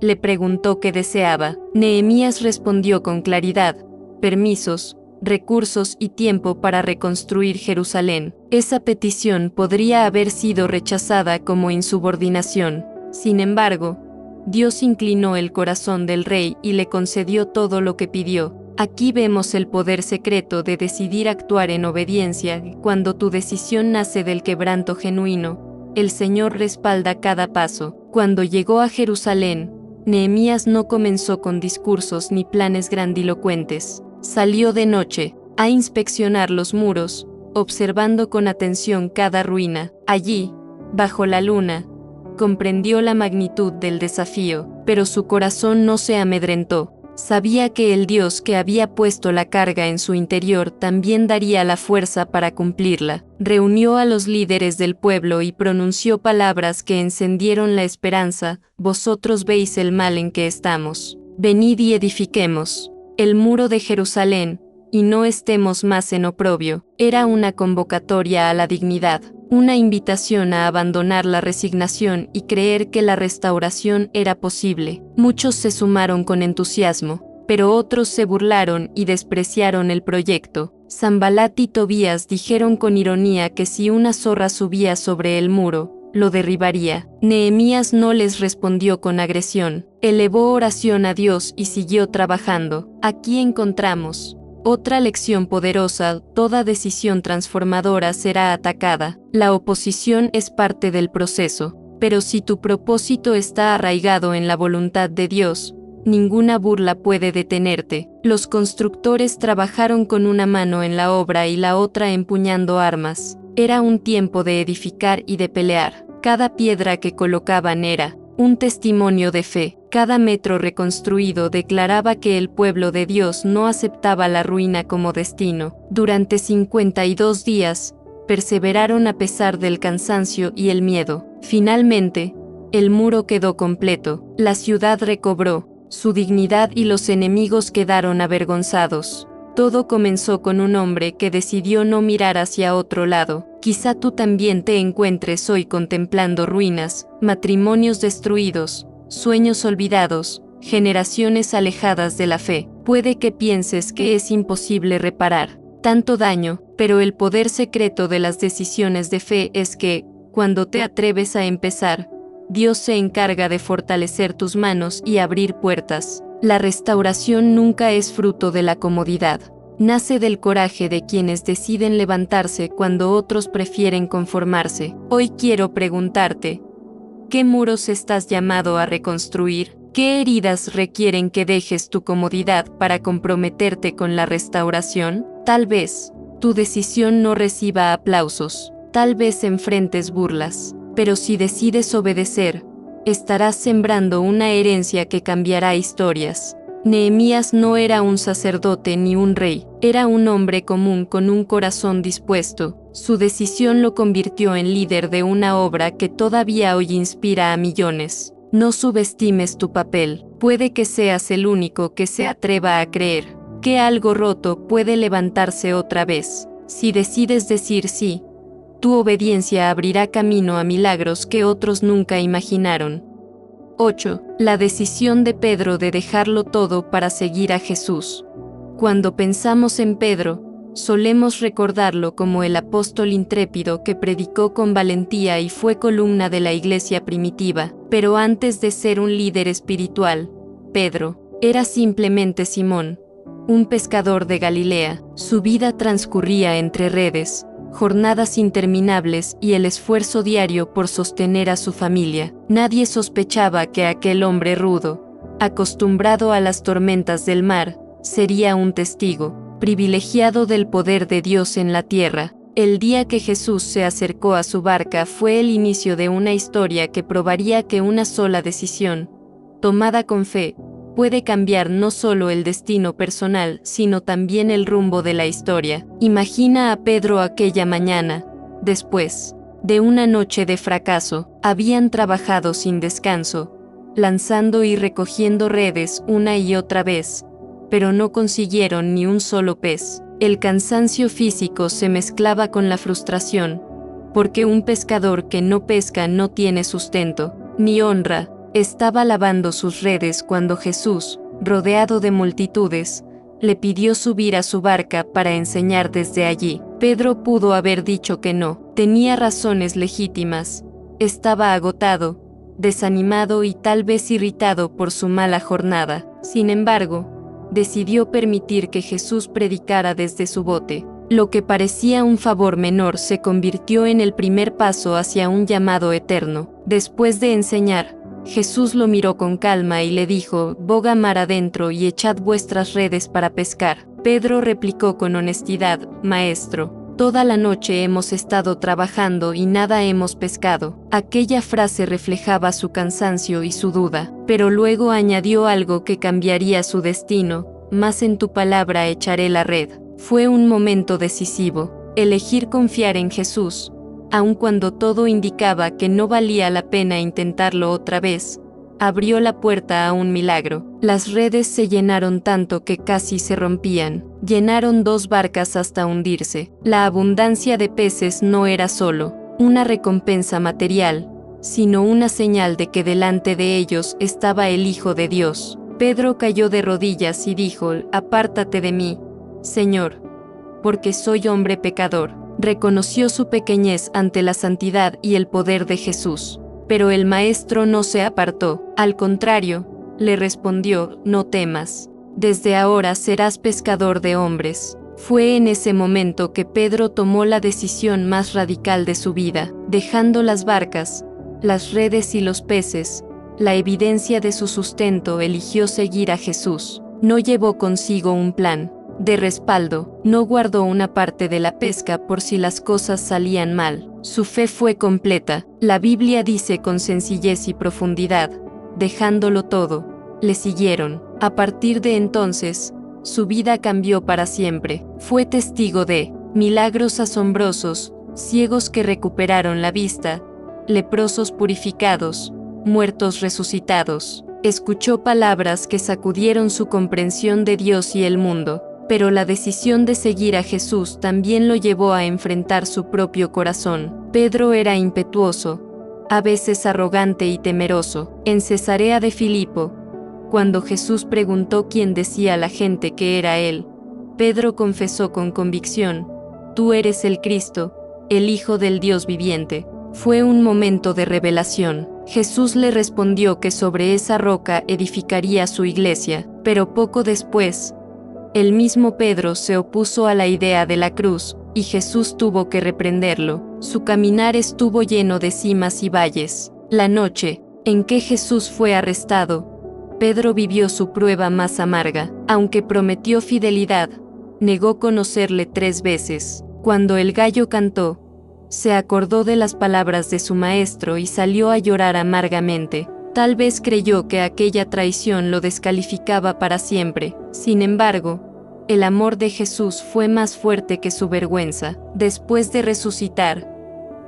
le preguntó qué deseaba. Nehemías respondió con claridad: permisos, recursos y tiempo para reconstruir Jerusalén. Esa petición podría haber sido rechazada como insubordinación. Sin embargo, Dios inclinó el corazón del rey y le concedió todo lo que pidió. Aquí vemos el poder secreto de decidir actuar en obediencia. Cuando tu decisión nace del quebranto genuino, el Señor respalda cada paso. Cuando llegó a Jerusalén, Nehemías no comenzó con discursos ni planes grandilocuentes. Salió de noche, a inspeccionar los muros, observando con atención cada ruina. Allí, bajo la luna, comprendió la magnitud del desafío, pero su corazón no se amedrentó. Sabía que el Dios que había puesto la carga en su interior también daría la fuerza para cumplirla. Reunió a los líderes del pueblo y pronunció palabras que encendieron la esperanza: vosotros veis el mal en que estamos. Venid y edifiquemos el muro de Jerusalén, y no estemos más en oprobio. Era una convocatoria a la dignidad, una invitación a abandonar la resignación y creer que la restauración era posible. Muchos se sumaron con entusiasmo, pero otros se burlaron y despreciaron el proyecto. Sanbalat y Tobías dijeron con ironía que si una zorra subía sobre el muro, lo derribaría. Nehemías no les respondió con agresión. Elevó oración a Dios y siguió trabajando. Aquí encontramos otra lección poderosa: toda decisión transformadora será atacada. La oposición es parte del proceso, Pero si tu propósito está arraigado en la voluntad de Dios, ninguna burla puede detenerte. Los constructores trabajaron con una mano en la obra y la otra empuñando armas. Era un tiempo de edificar y de pelear. Cada piedra que colocaban era un testimonio de fe. Cada metro reconstruido declaraba que el pueblo de Dios no aceptaba la ruina como destino. Durante 52 días, perseveraron a pesar del cansancio y el miedo. Finalmente, el muro quedó completo. La ciudad recobró su dignidad y los enemigos quedaron avergonzados. Todo comenzó con un hombre que decidió no mirar hacia otro lado. Quizá tú también te encuentres hoy contemplando ruinas, matrimonios destruidos, sueños olvidados, generaciones alejadas de la fe. Puede que pienses que es imposible reparar tanto daño, pero el poder secreto de las decisiones de fe es que, cuando te atreves a empezar, Dios se encarga de fortalecer tus manos y abrir puertas. La restauración nunca es fruto de la comodidad. Nace del coraje de quienes deciden levantarse cuando otros prefieren conformarse. Hoy quiero preguntarte, ¿qué muros estás llamado a reconstruir? ¿Qué heridas requieren que dejes tu comodidad para comprometerte con la restauración? Tal vez tu decisión no reciba aplausos, tal vez enfrentes burlas, pero si decides obedecer, estarás sembrando una herencia que cambiará historias. Nehemías no era un sacerdote ni un rey, era un hombre común con un corazón dispuesto. Su decisión lo convirtió en líder de una obra que todavía hoy inspira a millones. No subestimes tu papel, puede que seas el único que se atreva a creer que algo roto puede levantarse otra vez. Si decides decir sí, tu obediencia abrirá camino a milagros que otros nunca imaginaron. 8. La decisión de Pedro de dejarlo todo para seguir a Jesús. Cuando pensamos en Pedro, solemos recordarlo como el apóstol intrépido que predicó con valentía y fue columna de la iglesia primitiva, pero antes de ser un líder espiritual, Pedro era simplemente Simón, un pescador de Galilea. Su vida transcurría entre redes, jornadas interminables y el esfuerzo diario por sostener a su familia. Nadie sospechaba que aquel hombre rudo, acostumbrado a las tormentas del mar, sería un testigo privilegiado del poder de Dios en la tierra. El día que Jesús se acercó a su barca fue el inicio de una historia que probaría que una sola decisión, tomada con fe, puede cambiar no solo el destino personal, sino también el rumbo de la historia. Imagina a Pedro aquella mañana. Después de una noche de fracaso, habían trabajado sin descanso, lanzando y recogiendo redes una y otra vez, pero no consiguieron ni un solo pez. El cansancio físico se mezclaba con la frustración, porque un pescador que no pesca no tiene sustento, ni honra. Estaba lavando sus redes cuando Jesús, rodeado de multitudes, le pidió subir a su barca para enseñar desde allí. Pedro pudo haber dicho que no, tenía razones legítimas, estaba agotado, desanimado y tal vez irritado por su mala jornada. Sin embargo, decidió permitir que Jesús predicara desde su bote. Lo que parecía un favor menor se convirtió en el primer paso hacia un llamado eterno. Después de enseñar, Jesús lo miró con calma y le dijo: «Boga mar adentro y echad vuestras redes para pescar». Pedro replicó con honestidad: «Maestro, toda la noche hemos estado trabajando y nada hemos pescado». Aquella frase reflejaba su cansancio y su duda, pero luego añadió algo que cambiaría su destino: «Mas en tu palabra echaré la red». Fue un momento decisivo. Elegir confiar en Jesús, aun cuando todo indicaba que no valía la pena intentarlo otra vez, abrió la puerta a un milagro. Las redes se llenaron tanto que casi se rompían. Llenaron 2 barcas hasta hundirse. La abundancia de peces no era solo una recompensa material, sino una señal de que delante de ellos estaba el Hijo de Dios. Pedro cayó de rodillas y dijo: «Apártate de mí, Señor, porque soy hombre pecador». Reconoció su pequeñez ante la santidad y el poder de Jesús. Pero el maestro no se apartó. Al contrario, le respondió: «No temas. Desde ahora serás pescador de hombres». Fue en ese momento que Pedro tomó la decisión más radical de su vida. Dejando las barcas, las redes y los peces, la evidencia de su sustento, eligió seguir a Jesús. No llevó consigo un plan de respaldo, no guardó una parte de la pesca por si las cosas salían mal. Su fe fue completa. La Biblia dice con sencillez y profundidad: dejándolo todo, le siguieron. A partir de entonces, su vida cambió para siempre. Fue testigo de milagros asombrosos, ciegos que recuperaron la vista, leprosos purificados, muertos resucitados. Escuchó palabras que sacudieron su comprensión de Dios y el mundo, pero la decisión de seguir a Jesús también lo llevó a enfrentar su propio corazón. Pedro era impetuoso, a veces arrogante y temeroso. En Cesarea de Filipo, cuando Jesús preguntó quién decía la gente que era él, Pedro confesó con convicción: tú eres el Cristo, el Hijo del Dios viviente. Fue un momento de revelación. Jesús le respondió que sobre esa roca edificaría su iglesia, pero poco después, el mismo Pedro se opuso a la idea de la cruz, y Jesús tuvo que reprenderlo. Su caminar estuvo lleno de cimas y valles. La noche en que Jesús fue arrestado, Pedro vivió su prueba más amarga. Aunque prometió fidelidad, negó conocerle 3 veces. Cuando el gallo cantó, se acordó de las palabras de su maestro y salió a llorar amargamente. Tal vez creyó que aquella traición lo descalificaba para siempre. Sin embargo, el amor de Jesús fue más fuerte que su vergüenza. Después de resucitar,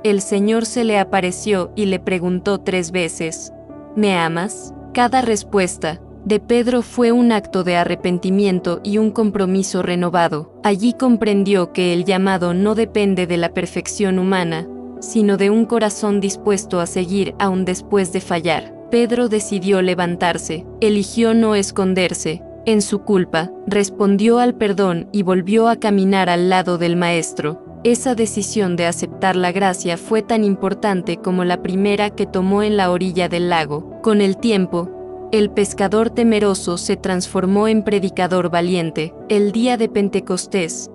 el Señor se le apareció y le preguntó 3 veces: ¿me amas? Cada respuesta de Pedro fue un acto de arrepentimiento y un compromiso renovado. Allí comprendió que el llamado no depende de la perfección humana, sino de un corazón dispuesto a seguir aún después de fallar. Pedro decidió levantarse, eligió no esconderse en su culpa, respondió al perdón y volvió a caminar al lado del Maestro. Esa decisión de aceptar la gracia fue tan importante como la primera que tomó en la orilla del lago. Con el tiempo, el pescador temeroso se transformó en predicador valiente. El día de Pentecostés,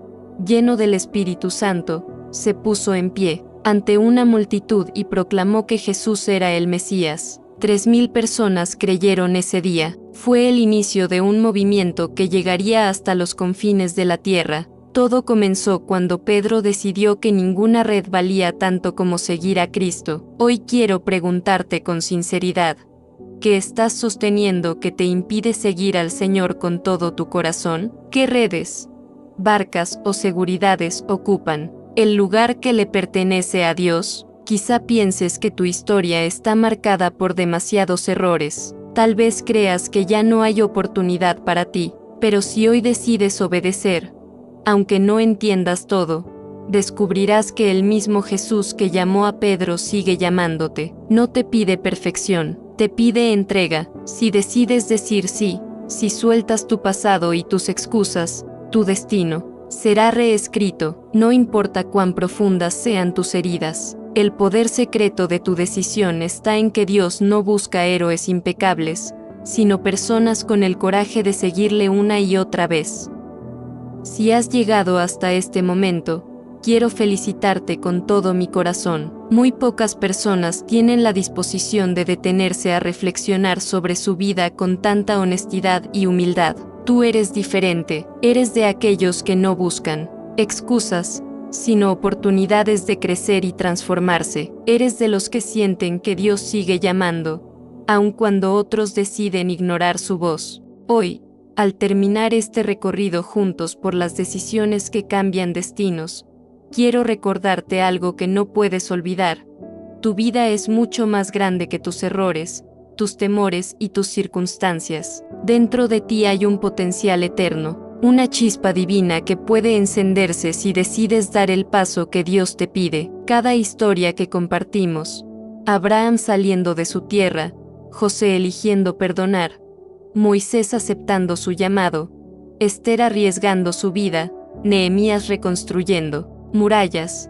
lleno del Espíritu Santo, se puso en pie ante una multitud y proclamó que Jesús era el Mesías. 3,000 personas creyeron ese día. Fue el inicio de un movimiento que llegaría hasta los confines de la tierra. Todo comenzó cuando Pedro decidió que ninguna red valía tanto como seguir a Cristo. Hoy quiero preguntarte con sinceridad: ¿qué estás sosteniendo que te impide seguir al Señor con todo tu corazón? ¿Qué redes, barcas o seguridades ocupan el lugar que le pertenece a Dios? Quizá pienses que tu historia está marcada por demasiados errores. Tal vez creas que ya no hay oportunidad para ti, pero si hoy decides obedecer, aunque no entiendas todo, descubrirás que el mismo Jesús que llamó a Pedro sigue llamándote. No te pide perfección, te pide entrega. Si decides decir sí, si sueltas tu pasado y tus excusas, tu destino será reescrito, no importa cuán profundas sean tus heridas. El poder secreto de tu decisión está en que Dios no busca héroes impecables, sino personas con el coraje de seguirle una y otra vez. Si has llegado hasta este momento, quiero felicitarte con todo mi corazón. Muy pocas personas tienen la disposición de detenerse a reflexionar sobre su vida con tanta honestidad y humildad. Tú eres diferente, eres de aquellos que no buscan excusas, sino oportunidades de crecer y transformarse. Eres de los que sienten que Dios sigue llamando, aun cuando otros deciden ignorar su voz. Hoy, al terminar este recorrido juntos por las decisiones que cambian destinos, quiero recordarte algo que no puedes olvidar. Tu vida es mucho más grande que tus errores, tus temores y tus circunstancias. Dentro de ti hay un potencial eterno, una chispa divina que puede encenderse si decides dar el paso que Dios te pide. Cada historia que compartimos, Abraham saliendo de su tierra, José eligiendo perdonar, Moisés aceptando su llamado, Esther arriesgando su vida, Nehemías reconstruyendo murallas,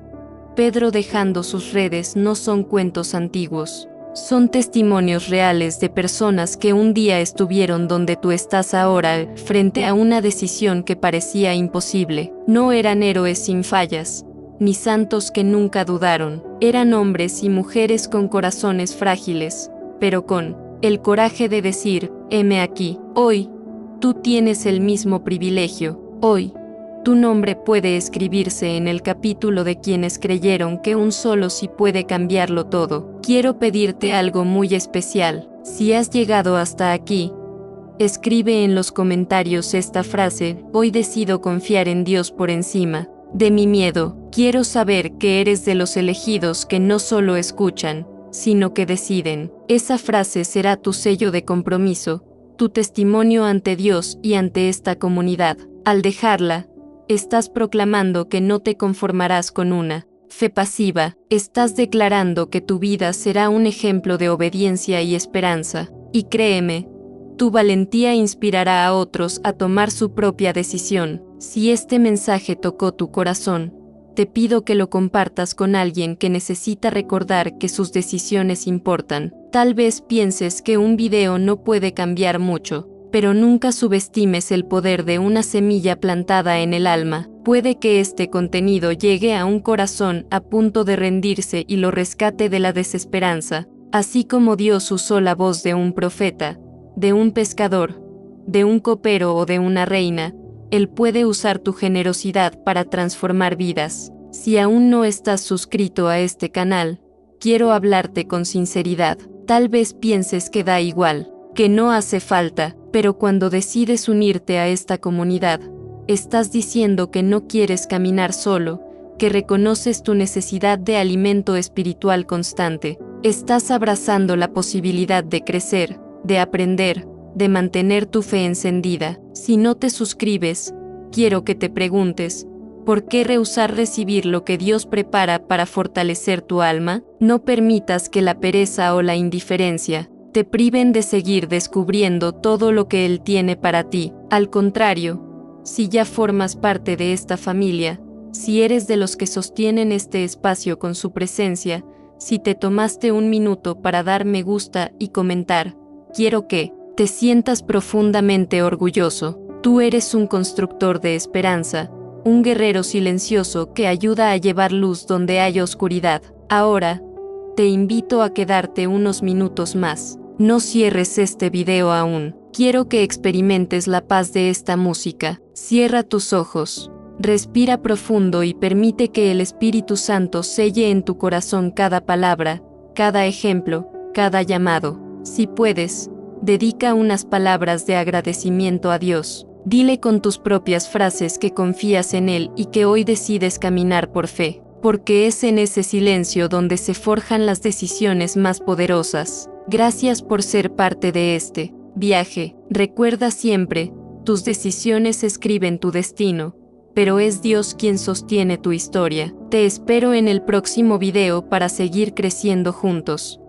Pedro dejando sus redes, no son cuentos antiguos. Son testimonios reales de personas que un día estuvieron donde tú estás ahora, frente a una decisión que parecía imposible. No eran héroes sin fallas, ni santos que nunca dudaron. Eran hombres y mujeres con corazones frágiles, pero con el coraje de decir, heme aquí. Hoy, tú tienes el mismo privilegio. Hoy, tu nombre puede escribirse en el capítulo de quienes creyeron que un solo sí puede cambiarlo todo. Quiero pedirte algo muy especial. Si has llegado hasta aquí, escribe en los comentarios esta frase: hoy decido confiar en Dios por encima de mi miedo. Quiero saber que eres de los elegidos que no solo escuchan, sino que deciden. Esa frase será tu sello de compromiso, tu testimonio ante Dios y ante esta comunidad. Al dejarla, estás proclamando que no te conformarás con una fe pasiva, estás declarando que tu vida será un ejemplo de obediencia y esperanza. Y créeme, tu valentía inspirará a otros a tomar su propia decisión. Si este mensaje tocó tu corazón, te pido que lo compartas con alguien que necesita recordar que sus decisiones importan. Tal vez pienses que un video no puede cambiar mucho, pero nunca subestimes el poder de una semilla plantada en el alma. Puede que este contenido llegue a un corazón a punto de rendirse y lo rescate de la desesperanza, así como Dios usó la voz de un profeta, de un pescador, de un copero o de una reina. Él puede usar tu generosidad para transformar vidas. Si aún no estás suscrito a este canal, quiero hablarte con sinceridad. Tal vez pienses que da igual, que no hace falta, pero cuando decides unirte a esta comunidad, estás diciendo que no quieres caminar solo, que reconoces tu necesidad de alimento espiritual constante. Estás abrazando la posibilidad de crecer, de aprender, de mantener tu fe encendida. Si no te suscribes, quiero que te preguntes, ¿por qué rehusar recibir lo que Dios prepara para fortalecer tu alma? No permitas que la pereza o la indiferencia te priven de seguir descubriendo todo lo que Él tiene para ti. Al contrario, si ya formas parte de esta familia, si eres de los que sostienen este espacio con su presencia, si te tomaste un minuto para dar me gusta y comentar, quiero que te sientas profundamente orgulloso. Tú eres un constructor de esperanza, un guerrero silencioso que ayuda a llevar luz donde hay oscuridad. Ahora, te invito a quedarte unos minutos más. No cierres este video aún. Quiero que experimentes la paz de esta música. Cierra tus ojos, respira profundo y permite que el Espíritu Santo selle en tu corazón cada palabra, cada ejemplo, cada llamado. Si puedes, dedica unas palabras de agradecimiento a Dios. Dile con tus propias frases que confías en Él y que hoy decides caminar por fe, porque es en ese silencio donde se forjan las decisiones más poderosas. Gracias por ser parte de este viaje. Recuerda siempre, tus decisiones escriben tu destino, pero es Dios quien sostiene tu historia. Te espero en el próximo video para seguir creciendo juntos.